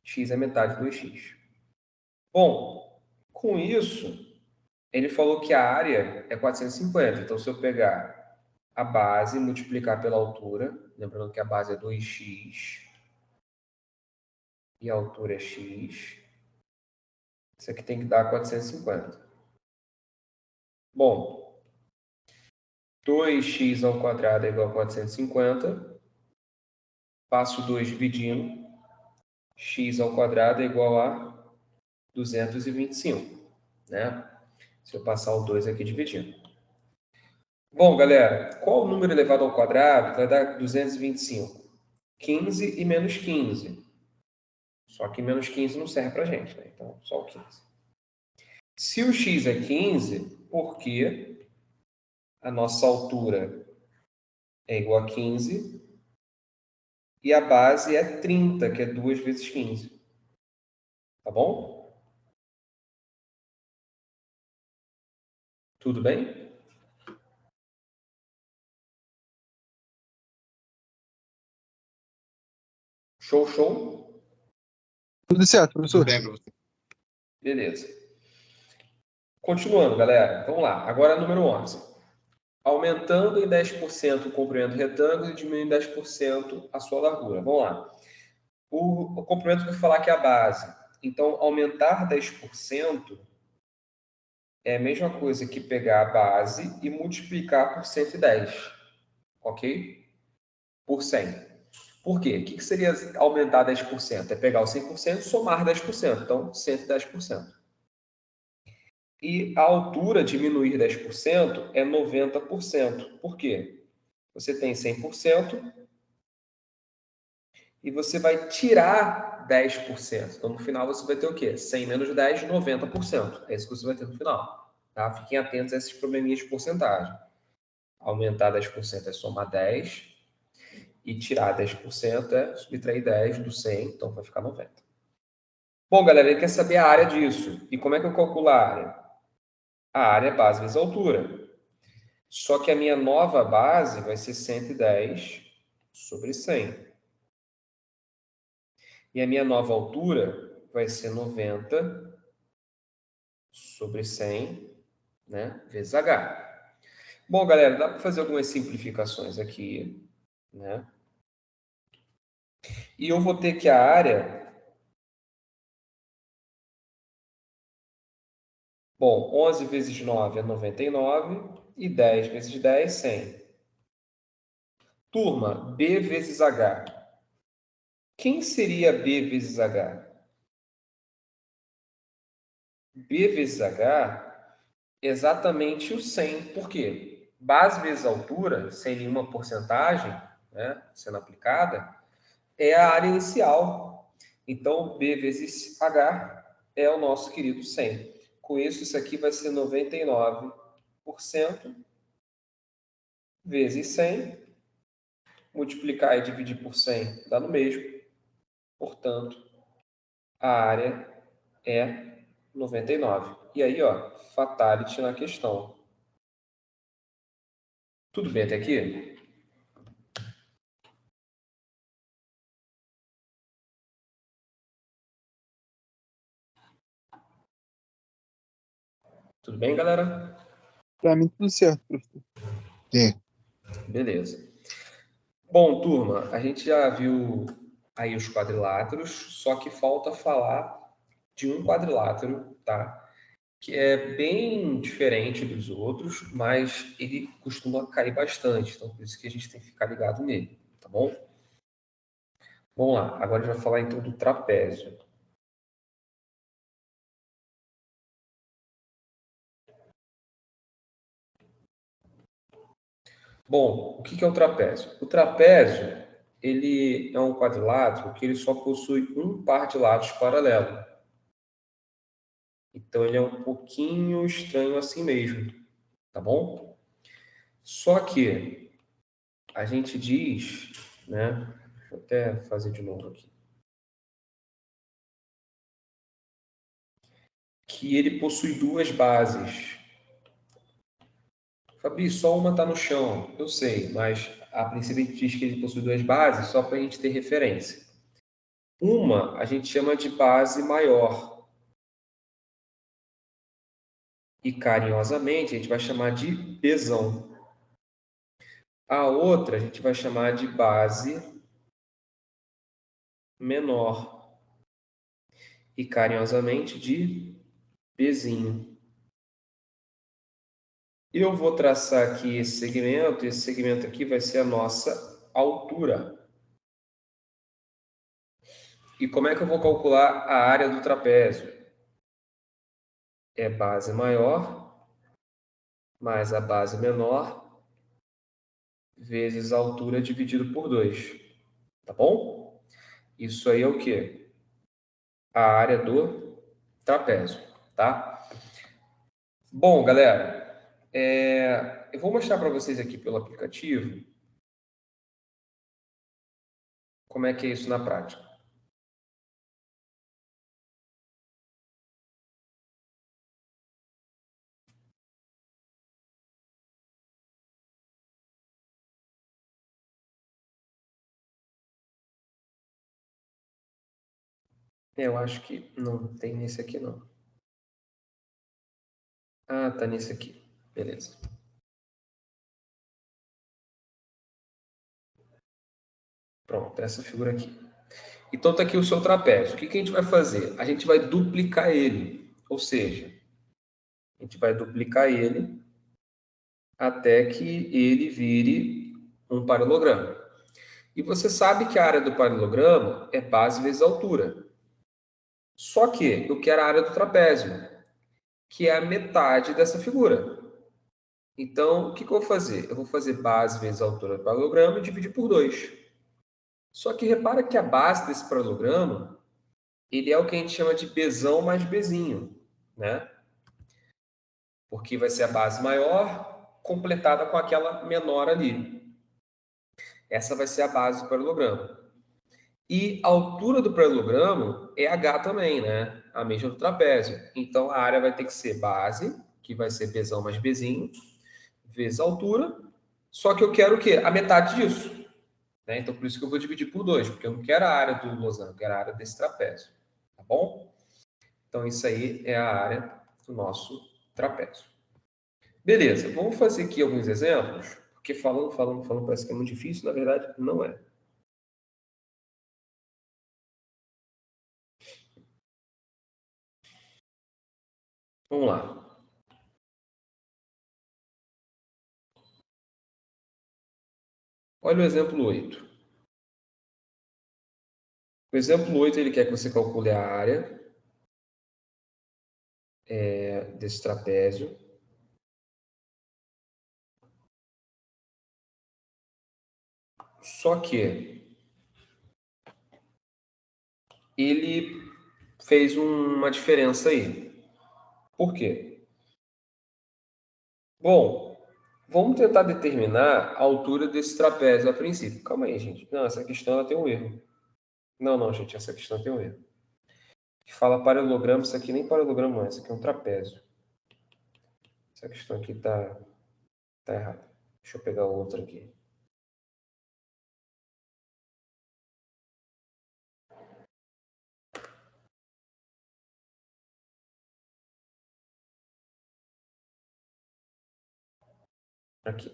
X é metade de 2x. Bom, com isso, ele falou que a área é 450. Então, se eu pegar a base e multiplicar pela altura, lembrando que a base é 2x e a altura é x, isso aqui tem que dar 450. Bom, 2x ao quadrado é igual a 450. Passo 2 dividindo. X ao quadrado é igual a 225, né? Se eu passar o 2 aqui dividindo. Bom, galera, qual o número elevado ao quadrado vai dar 225? 15 e menos 15. Só que menos 15 não serve para a gente, né? Então, só o 15. Se o x é 15, porque a nossa altura é igual a 15 e a base é 30, que é 2 vezes 15. Tá bom? Tudo bem? Show, show? Tudo certo, professor. Tudo bem, professor. Beleza. Continuando, galera. Vamos lá. Agora, número 11. Aumentando em 10% o comprimento do retângulo e diminuindo em 10% a sua largura. Vamos lá. O comprimento vai falar que é a base. Então, aumentar 10% é a mesma coisa que pegar a base e multiplicar por 110. Ok? Por 100. Por quê? O que seria aumentar 10%? É pegar o 100% e somar 10%. Então, 110%. E a altura diminuir 10% é 90%. Por quê? Você tem 100% e você vai tirar 10%. Então, no final, você vai ter o quê? 100 menos 10, 90%. É isso que você vai ter no final. Tá? Fiquem atentos a esses probleminhas de porcentagem. Aumentar 10% é somar 10 e tirar 10% é subtrair 10 do 100, então vai ficar 90. Bom, galera, ele quer saber a área disso. E como é que eu calculo a área? A área é base vezes altura. Só que a minha nova base vai ser 110 sobre 100. E a minha nova altura vai ser 90 sobre 100, né, vezes H. Bom, galera, dá para fazer algumas simplificações aqui, né? E eu vou ter que a área... Bom, 11 vezes 9 é 99 e 10 vezes 10, 100. Turma, B vezes H. Quem seria B vezes H? B vezes H é exatamente o 100. Por quê? Base vezes altura, sem nenhuma porcentagem, né, sendo aplicada, é a área inicial. Então, B vezes H é o nosso querido 100. Com isso aqui vai ser 99% vezes 100. Multiplicar e dividir por 100 dá no mesmo. Portanto, a área é 99. E aí, ó, fatality na questão. Tudo bem até aqui? Tudo bem, galera? Para mim, tudo certo, professor. Sim. Beleza. Bom, turma, a gente já viu aí os quadriláteros, só que falta falar de um quadrilátero, tá? Que é bem diferente dos outros, mas ele costuma cair bastante, então por isso que a gente tem que ficar ligado nele, tá bom? Vamos lá, agora a gente vai falar então do trapézio. Bom, o que é o trapézio? O trapézio, ele é um quadrilátero que ele só possui um par de lados paralelo. Então, ele é um pouquinho estranho assim mesmo, tá bom? Só que a gente diz, né? Deixa eu até fazer de novo aqui. Que ele possui duas bases. Fabi, só uma está no chão. Eu sei, mas a princípio a gente diz que ele possui duas bases só para a gente ter referência. Uma a gente chama de base maior. E carinhosamente a gente vai chamar de besão. A outra a gente vai chamar de base menor. E carinhosamente de bezinho. Eu vou traçar aqui esse segmento aqui vai ser a nossa altura. E como é que eu vou calcular a área do trapézio? É base maior mais a base menor vezes a altura dividido por 2. Tá bom? Isso aí é o quê? A área do trapézio, tá? Bom, galera, eu vou mostrar para vocês aqui pelo aplicativo como é que é isso na prática. Eu acho que não tem nesse aqui, não. Ah, tá nesse aqui. Beleza. Pronto, essa figura aqui. Então tá aqui o seu trapézio. O que a gente vai fazer? A gente vai duplicar ele. Ou seja, a gente vai duplicar ele até que ele vire um paralelogramo. E você sabe que a área do paralelogramo é base vezes altura. Só que eu quero a área do trapézio, que é a metade dessa figura. Então, o que eu vou fazer? Eu vou fazer base vezes a altura do paralelogramo e dividir por 2. Só que repara que a base desse paralelogramo, ele é o que a gente chama de besão mais bezinho, né? Porque vai ser a base maior completada com aquela menor ali. Essa vai ser a base do paralelogramo. E a altura do paralelogramo é H também, né? A mesma do trapézio. Então, a área vai ter que ser base, que vai ser Bzão mais Bzinho, vezes a altura. Só que eu quero o quê? A metade disso. Né? Então, por isso que eu vou dividir por 2, porque eu não quero a área do losango, eu quero a área desse trapézio. Tá bom? Então, isso aí é a área do nosso trapézio. Beleza, vamos fazer aqui alguns exemplos, porque falando, parece que é muito difícil, na verdade, não é. Vamos lá. Olha o exemplo 8. O exemplo 8, ele quer que você calcule a área desse trapézio. Só que ele fez uma diferença aí. Por quê? Bom, vamos tentar determinar a altura desse trapézio a princípio. Calma aí, gente. Não, essa questão ela tem um erro. Não, gente, essa questão tem um erro. Que fala paralelogramo, isso aqui nem paralelogramo não é, isso aqui é um trapézio. Essa questão aqui tá errada. Deixa eu pegar outra aqui. Aqui.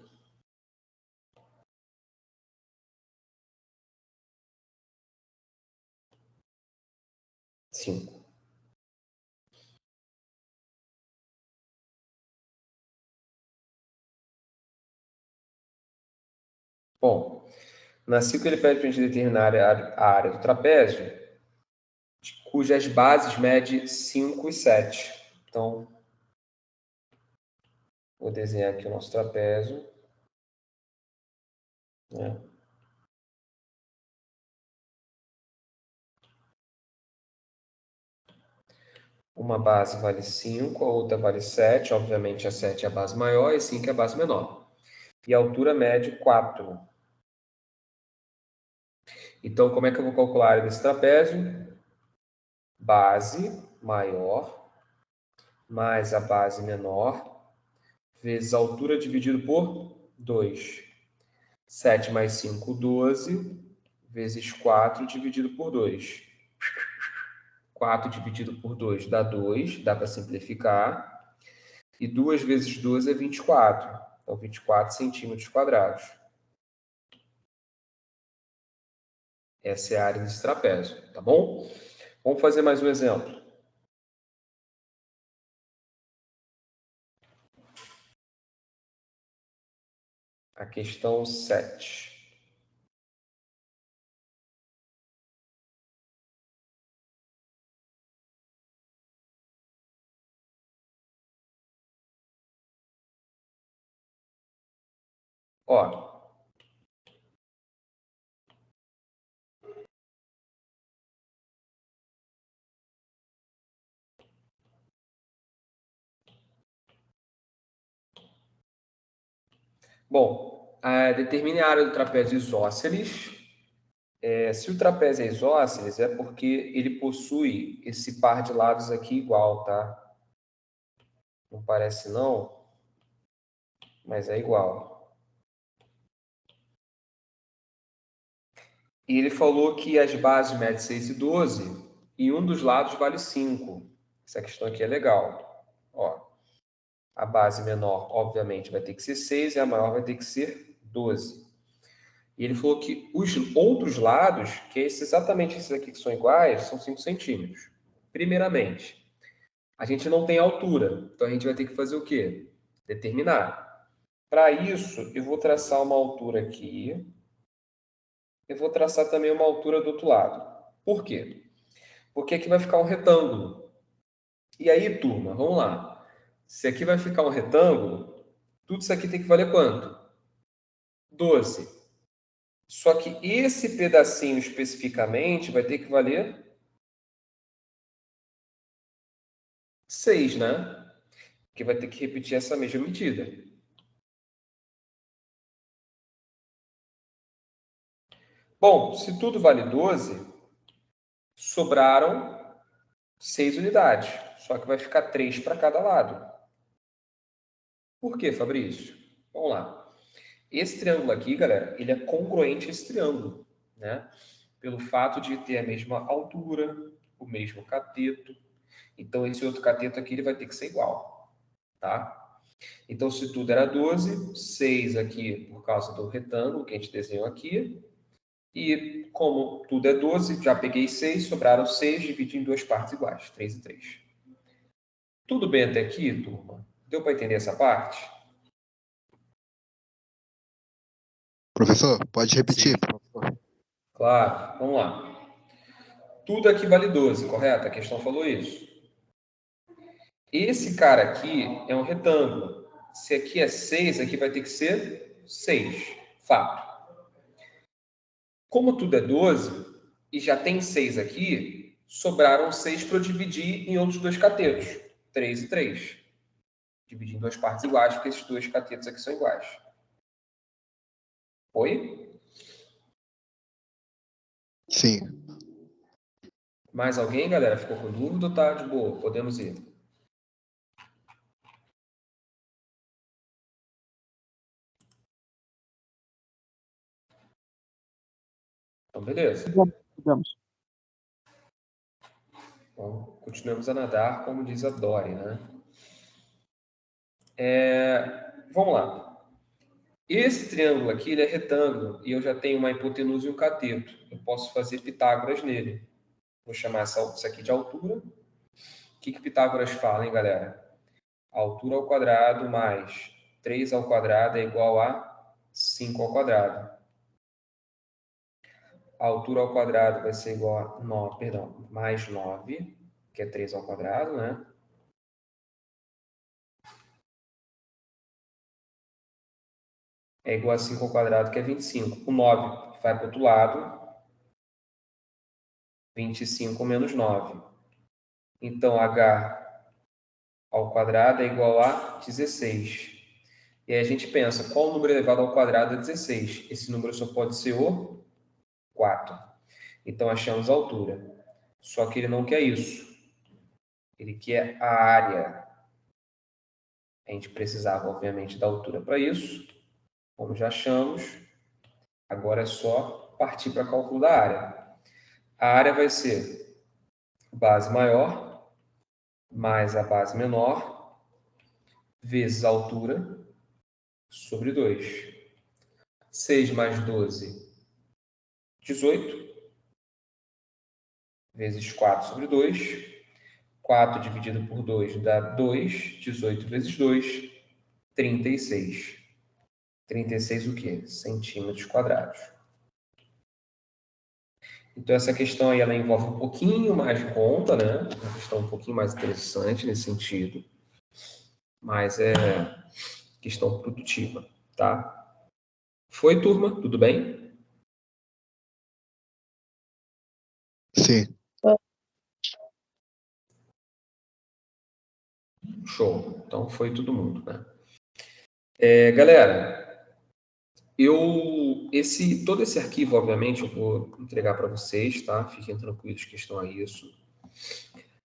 Cinco. Bom, Na 5 ele pede para a gente determinar a área do trapézio, cujas bases medem 5 e 7. Então, vou desenhar aqui o nosso trapézio. Né? Uma base vale 5, a outra vale 7. Obviamente, a 7 é a base maior e 5 é a base menor. E a altura mede 4. Então, como é que eu vou calcular a área desse trapézio? Base maior mais a base menor vezes a altura dividido por 2. 7 mais 5, 12, vezes 4 dividido por 2. 4 dividido por 2 dá 2, dá para simplificar. E 2 vezes 12 é 24. Então, 24 centímetros quadrados. Essa é a área desse trapézio, tá bom? Vamos fazer mais um exemplo. A questão 7. Ó. Bom, determine a área do trapézio isósceles. Se o trapézio é isósceles, é porque ele possui esse par de lados aqui igual, tá? Não parece não, mas é igual. E ele falou que as bases medem 6 e 12 e um dos lados vale 5. Essa questão aqui é legal. Ó, a base menor, obviamente, vai ter que ser 6 e a maior vai ter que ser 12. E ele falou que os outros lados, que é exatamente esses aqui que são iguais, são 5 centímetros. Primeiramente, a gente não tem altura, então a gente vai ter que fazer o quê? Determinar. Para isso, eu vou traçar uma altura aqui. Eu vou traçar também uma altura do outro lado. Por quê? Porque aqui vai ficar um retângulo. E aí, turma, vamos lá. Se aqui vai ficar um retângulo, tudo isso aqui tem que valer quanto? 12. Só que esse pedacinho especificamente vai ter que valer 6, né? Porque vai ter que repetir essa mesma medida. Bom, se tudo vale 12, sobraram 6 unidades. Só que vai ficar 3 para cada lado. Por quê, Fabrício? Vamos lá. Esse triângulo aqui, galera, ele é congruente a esse triângulo, né? Pelo fato de ter a mesma altura, o mesmo cateto. Então, esse outro cateto aqui ele vai ter que ser igual, tá? Então, se tudo era 12, 6 aqui por causa do retângulo que a gente desenhou aqui. E como tudo é 12, já peguei 6, sobraram 6, dividi em duas partes iguais, 3 e 3. Tudo bem até aqui, turma? Deu para entender essa parte? Professor, pode repetir, Sim. por favor? Claro, vamos lá. Tudo aqui vale 12, correto? A questão falou isso. Esse cara aqui é um retângulo. Se aqui é 6, aqui vai ter que ser 6. Fato. Como tudo é 12 e já tem 6 aqui, sobraram 6 para eu dividir em outros dois catetos. 3 e 3. Dividir em duas partes iguais, porque esses dois catetos aqui são iguais. Oi? Sim. Mais alguém, galera? Ficou com dúvida ou tá de boa? Podemos ir. Então, beleza. Vamos. Então, continuamos a nadar, como diz a Dory, né? Vamos lá. Esse triângulo aqui ele é retângulo e eu já tenho uma hipotenusa e um cateto. Eu posso fazer Pitágoras nele. Vou chamar isso aqui de altura. O que Pitágoras fala, hein, galera? Altura ao quadrado mais 3 ao quadrado é igual a 5 ao quadrado. a altura ao quadrado vai ser igual a 9, perdão, mais 9, que é 3 ao quadrado, né? É igual a 5 ao quadrado, que é 25. O 9 vai para o outro lado. 25 menos 9. Então, h ao quadrado é igual a 16. E aí a gente pensa, qual número elevado ao quadrado é 16? Esse número só pode ser o 4. Então, achamos a altura. Só que ele não quer isso. Ele quer a área. A gente precisava, obviamente, da altura para isso. Como já achamos, agora é só partir para cálculo da área. A área vai ser base maior mais a base menor vezes a altura sobre 2. 6 mais 12, 18. Vezes 4 sobre 2. 4 dividido por 2 dá 2. 18 vezes 2, 36. 36 o quê? Centímetros quadrados. Então, essa questão aí, ela envolve um pouquinho mais de conta, né? Uma questão um pouquinho mais interessante nesse sentido. Mas é questão produtiva, tá? Foi, turma? Tudo bem? Sim. Show. Então, foi todo mundo, né? Galera, todo esse arquivo, obviamente, eu vou entregar para vocês, tá? Fiquem tranquilos que estão a isso.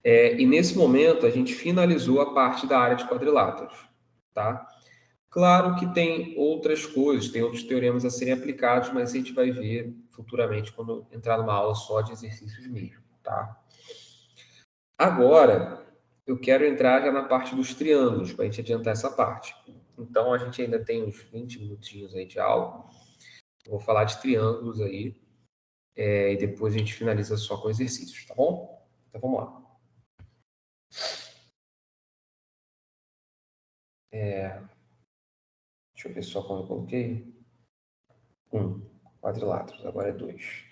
E nesse momento, a gente finalizou a parte da área de quadriláteros, tá? Claro que tem outras coisas, tem outros teoremas a serem aplicados, mas a gente vai ver futuramente quando entrar numa aula só de exercícios mesmo, tá? Agora, eu quero entrar já na parte dos triângulos, para a gente adiantar essa parte. Então, a gente ainda tem uns 20 minutinhos aí de aula. Vou falar de triângulos aí, e depois a gente finaliza só com exercícios, tá bom? Então, vamos lá. Deixa eu ver só quando eu coloquei. 1. Quadriláteros, agora é 2.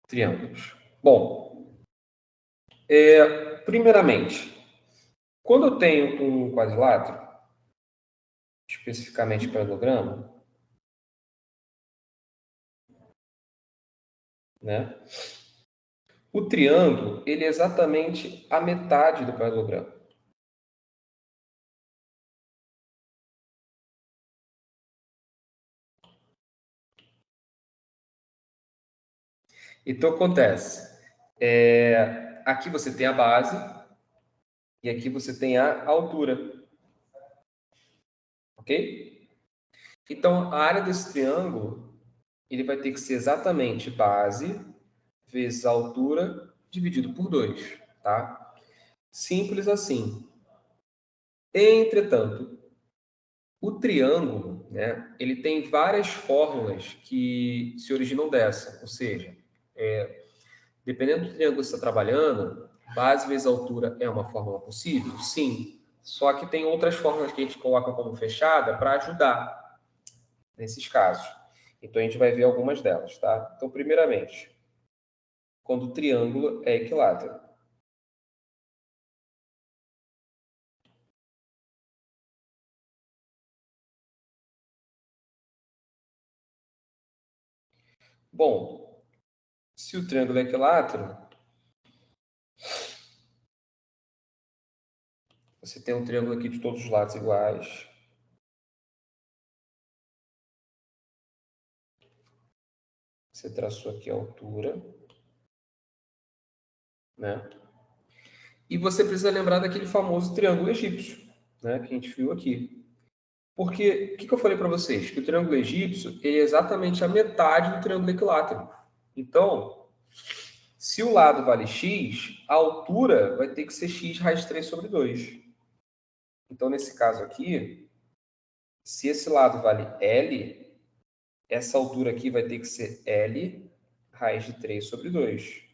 Triângulos. Bom, primeiramente, quando eu tenho um quadrilátero, especificamente paralelogramo, né? O triângulo, ele é exatamente a metade do paralelogramo. Então, acontece. Aqui você tem a base e aqui você tem a altura. Ok? Então, a área desse triângulo, ele vai ter que ser exatamente base vezes a altura dividido por 2, tá? Simples assim. Entretanto, o triângulo, né, ele tem várias fórmulas que se originam dessa, ou seja, dependendo do triângulo que você está trabalhando, base vezes altura é uma fórmula possível? Sim. Só que tem outras fórmulas que a gente coloca como fechada para ajudar nesses casos. Então, a gente vai ver algumas delas, tá? Então, primeiramente, quando o triângulo é equilátero. Bom, se o triângulo é equilátero, você tem um triângulo aqui de todos os lados iguais. Você traçou aqui a altura, né? E você precisa lembrar daquele famoso triângulo egípcio, né? Que a gente viu aqui. Porque, o que eu falei para vocês? Que o triângulo egípcio é exatamente a metade do triângulo equilátero. Então, se o lado vale x, a altura vai ter que ser x raiz de 3 sobre 2. Então, nesse caso aqui, se esse lado vale L, essa altura aqui vai ter que ser L raiz de 3 sobre 2.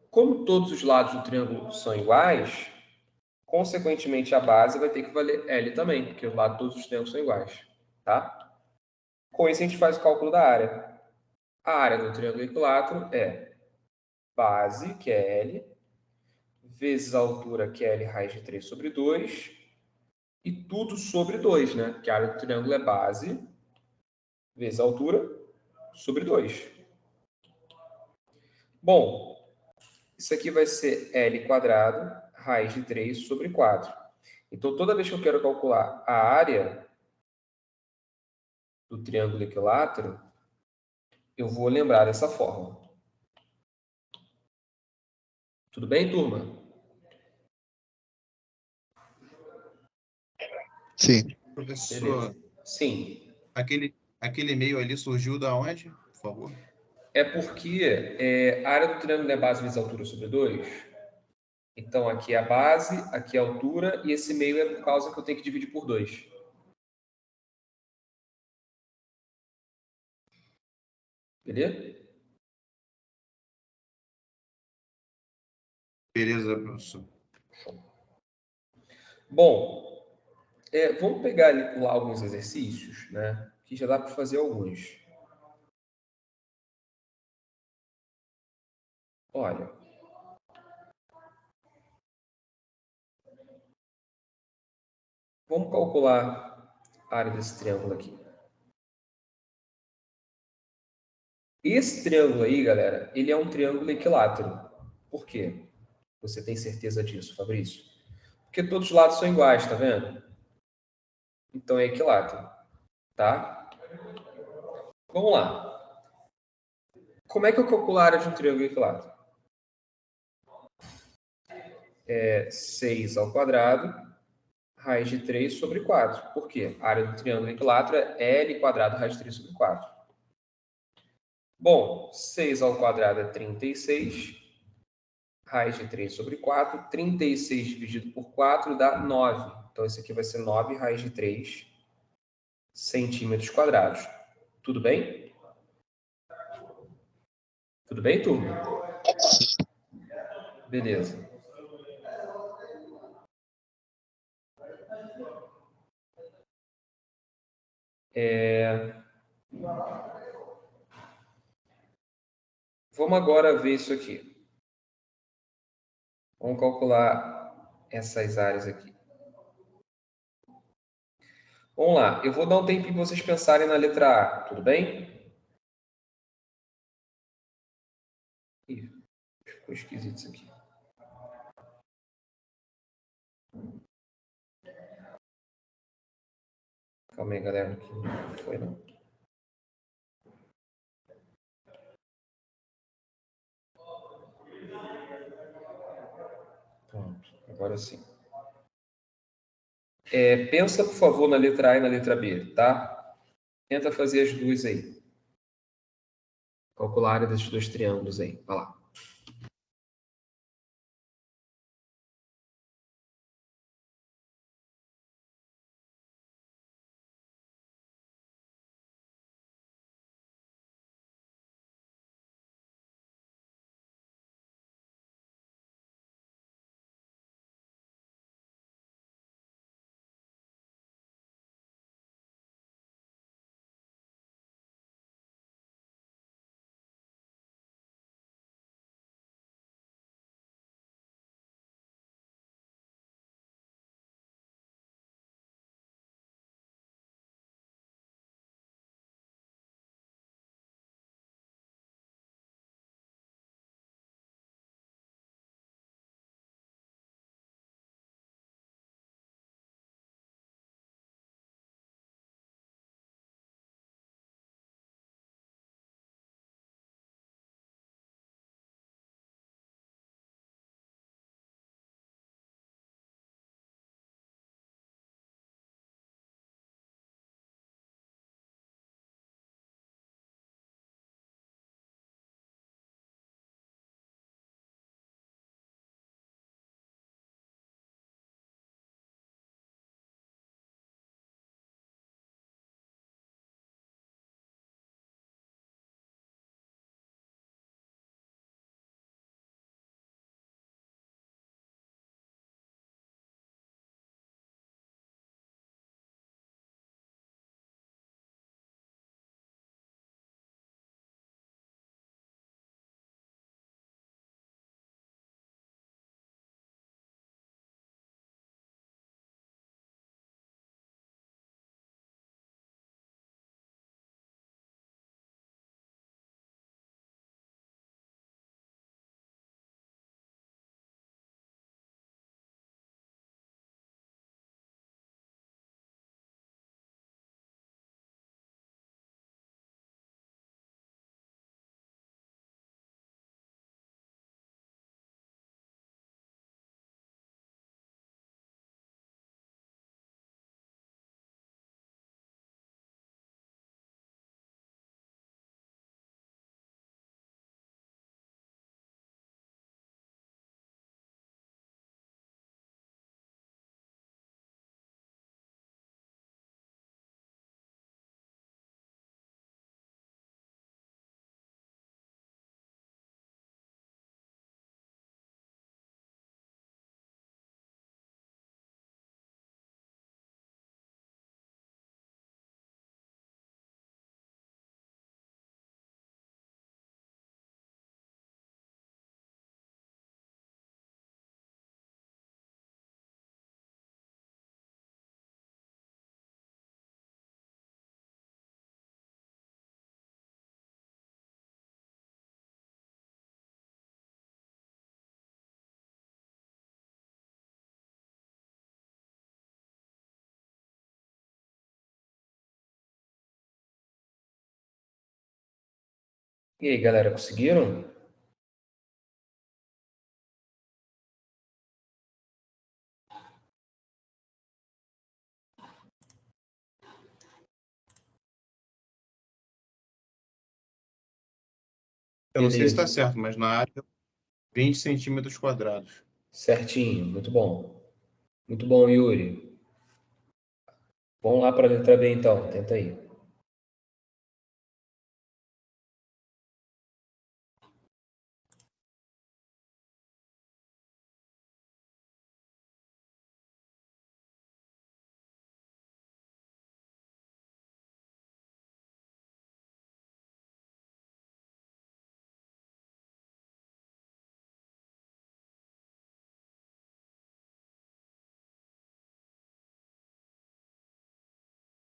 como todos os lados do triângulo são iguais, consequentemente a base vai ter que valer L também, porque os lados de todos os triângulos são iguais, tá? Com isso a gente faz o cálculo da área. A área do triângulo equilátero é base, que é L, vezes a altura, que é L raiz de 3 sobre 2, e tudo sobre 2, né? Porque a área do triângulo é base, vezes a altura, sobre 2. Bom, isso aqui vai ser L quadrado, raiz de 3 sobre 4. Então, toda vez que eu quero calcular a área do triângulo equilátero, eu vou lembrar dessa fórmula. Tudo bem, turma? Sim. Professor, sim. Aquele e-mail ali surgiu da onde, por favor? É porque a área do triângulo é base vezes altura sobre 2. Então, aqui é a base, aqui é a altura, e esse meio é por causa que eu tenho que dividir por 2. Beleza? Beleza, professor. Bom, vamos pegar ali lá alguns exercícios, né? Que já dá para fazer alguns. Olha. Vamos calcular a área desse triângulo aqui. Esse triângulo aí, galera, ele é um triângulo equilátero. Por quê? Você tem certeza disso, Fabrício? Porque todos os lados são iguais, tá vendo? Então é equilátero, tá? Vamos lá. Como é que eu calculo a área de um triângulo equilátero? É 6 ao quadrado, raiz de 3 sobre 4. Por quê? A área do triângulo equilátero é L quadrado, raiz de 3 sobre 4. Bom, 6 ao quadrado é 36. Raiz de 3 sobre 4. 36 dividido por 4 dá 9. Então, esse aqui vai ser 9 raiz de 3 centímetros quadrados. Tudo bem? Tudo bem, turma? Beleza. Vamos agora ver isso aqui. Vamos calcular essas áreas aqui. Vamos lá. Eu vou dar um tempinho para vocês pensarem na letra A. Tudo bem? Ih, ficou esquisito isso aqui. Calma aí, galera. Aqui não foi, não. Pronto. Agora sim. Pensa, por favor, na letra A e na letra B, tá? Tenta fazer as duas aí. Calcular a área desses dois triângulos aí. Vai lá. E aí, galera, conseguiram? Eu não sei se está Beleza. certo, mas na área, 20 centímetros quadrados. Certinho, muito bom. Muito bom, Yuri. Vamos lá para a letra B, então. Tenta aí.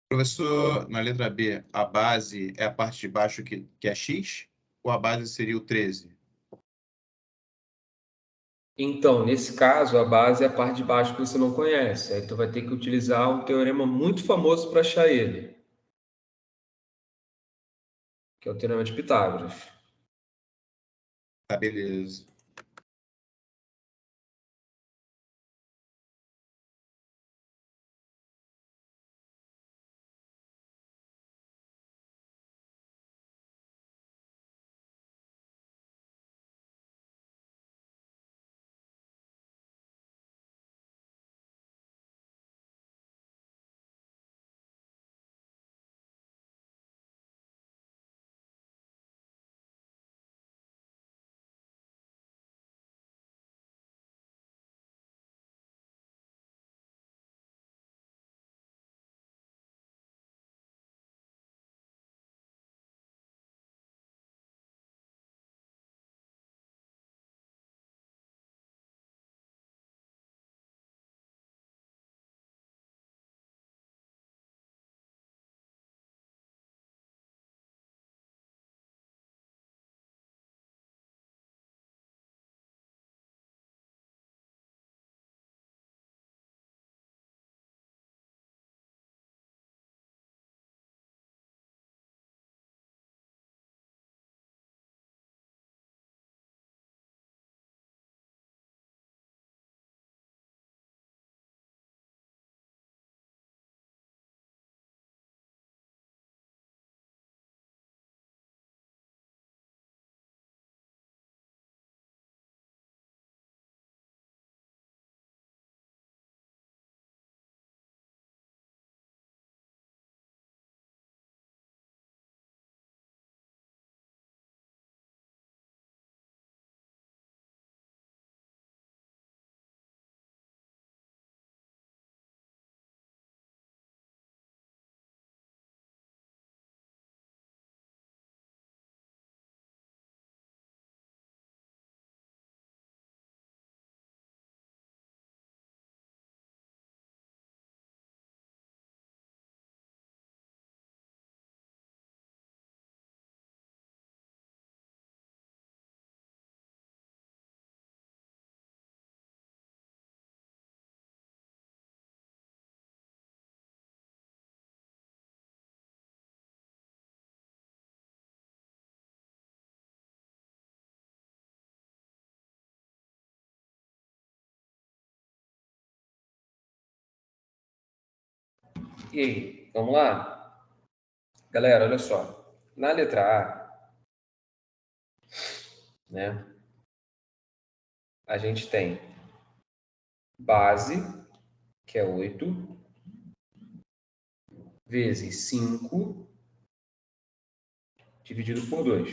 Professor, na letra B, a base é a parte de baixo que é x? Ou a base seria o 13? Então, nesse caso, a base é a parte de baixo que você não conhece. Aí tu vai ter que utilizar um teorema muito famoso para achar ele, que é o Teorema de Pitágoras. Tá, beleza. E aí, vamos lá? Galera, olha só. Na letra A, né, a gente tem base, que é 8, vezes 5, dividido por 2.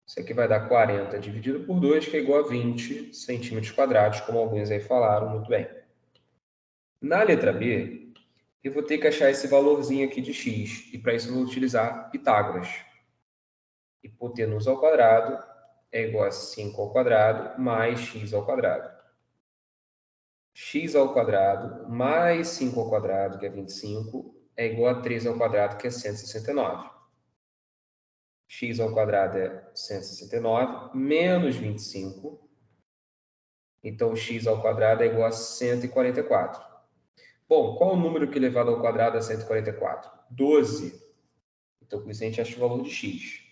Isso aqui vai dar 40 dividido por 2, que é igual a 20 centímetros quadrados, como alguns aí falaram muito bem. Na letra B, eu vou ter que achar esse valorzinho aqui de x, e para isso eu vou utilizar Pitágoras. Hipotenusa ao quadrado é igual a 5 ao quadrado mais x ao quadrado. X ao quadrado mais 5 ao quadrado, que é 25, é igual a 3 ao quadrado, que é 169. X ao quadrado é 169, menos 25. Então, x ao quadrado é igual a 144. Bom, qual o número que elevado ao quadrado é 144? 12. Então, com isso a gente acha o valor de x.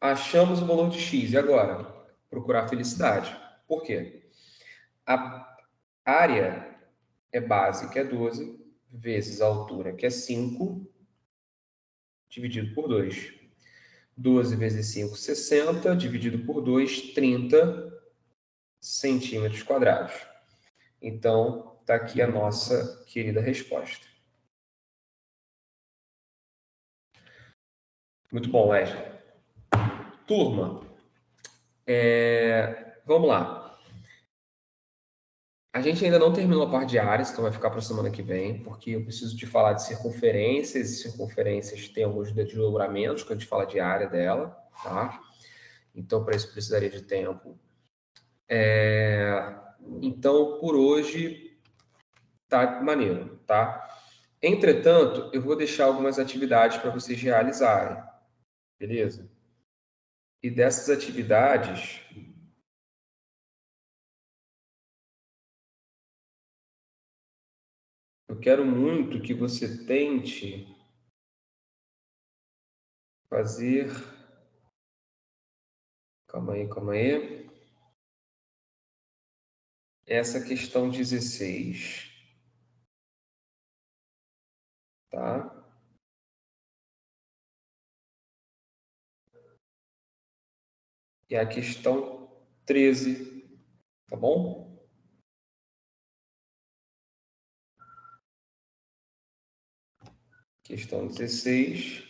Achamos o valor de x. E agora? Procurar felicidade. Por quê? A área é base, que é 12, vezes a altura, que é 5, dividido por 2. 12 vezes 5, 60, dividido por 2, 30 centímetros quadrados. Então, está aqui a nossa querida resposta. Muito bom, Wesley. Turma, vamos lá. A gente ainda não terminou a parte de áreas, então vai ficar para a semana que vem, porque eu preciso te falar de circunferências, e circunferências tem alguns desdobramentos, que a gente fala de área dela, tá? Então, para isso, precisaria de tempo. Então, por hoje, tá maneiro, tá? Entretanto, eu vou deixar algumas atividades para vocês realizarem, beleza? E dessas atividades, eu quero muito que você tente fazer... Calma aí. Essa questão 16, tá? E a questão 13, tá bom? Questão 16.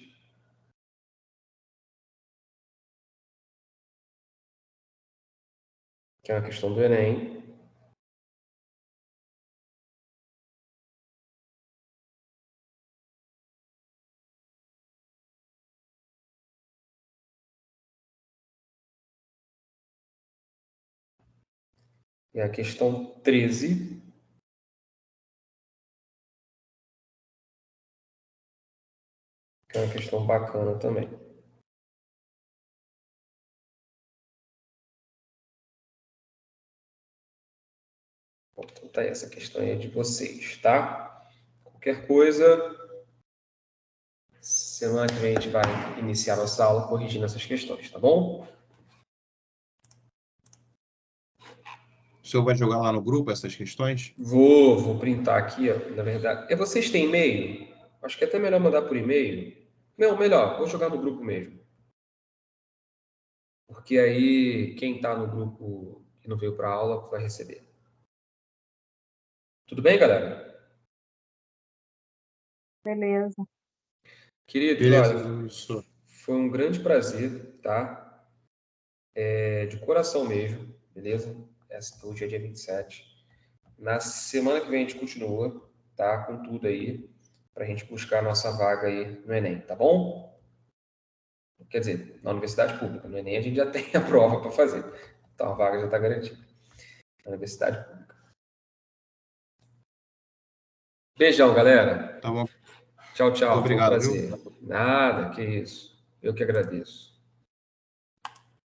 Que é uma questão do Enem. E a questão 13. Que é uma questão bacana também. Bom, então tá aí, essa questão aí é de vocês, tá? Qualquer coisa, semana que vem a gente vai iniciar nossa aula corrigindo essas questões, tá bom? O senhor vai jogar lá no grupo essas questões? Vou printar aqui, ó, na verdade. Vocês têm e-mail? Acho que é até melhor mandar por e-mail. Não, melhor, vou jogar no grupo mesmo. Porque aí quem está no grupo que não veio para a aula vai receber. Tudo bem, galera? Beleza. Queridos, Beleza, olha, professor. foi um grande prazer, tá? De coração mesmo, beleza? Hoje é dia 27. Na semana que vem a gente continua, tá? Com tudo aí, para a gente buscar a nossa vaga aí no Enem, tá bom? Quer dizer, na universidade pública. No Enem a gente já tem a prova para fazer. Então a vaga já está garantida. Na universidade pública. Beijão, galera. Tá bom. Tchau, tchau. Muito Foi um obrigado, prazer. viu? Nada, que isso. Eu que agradeço.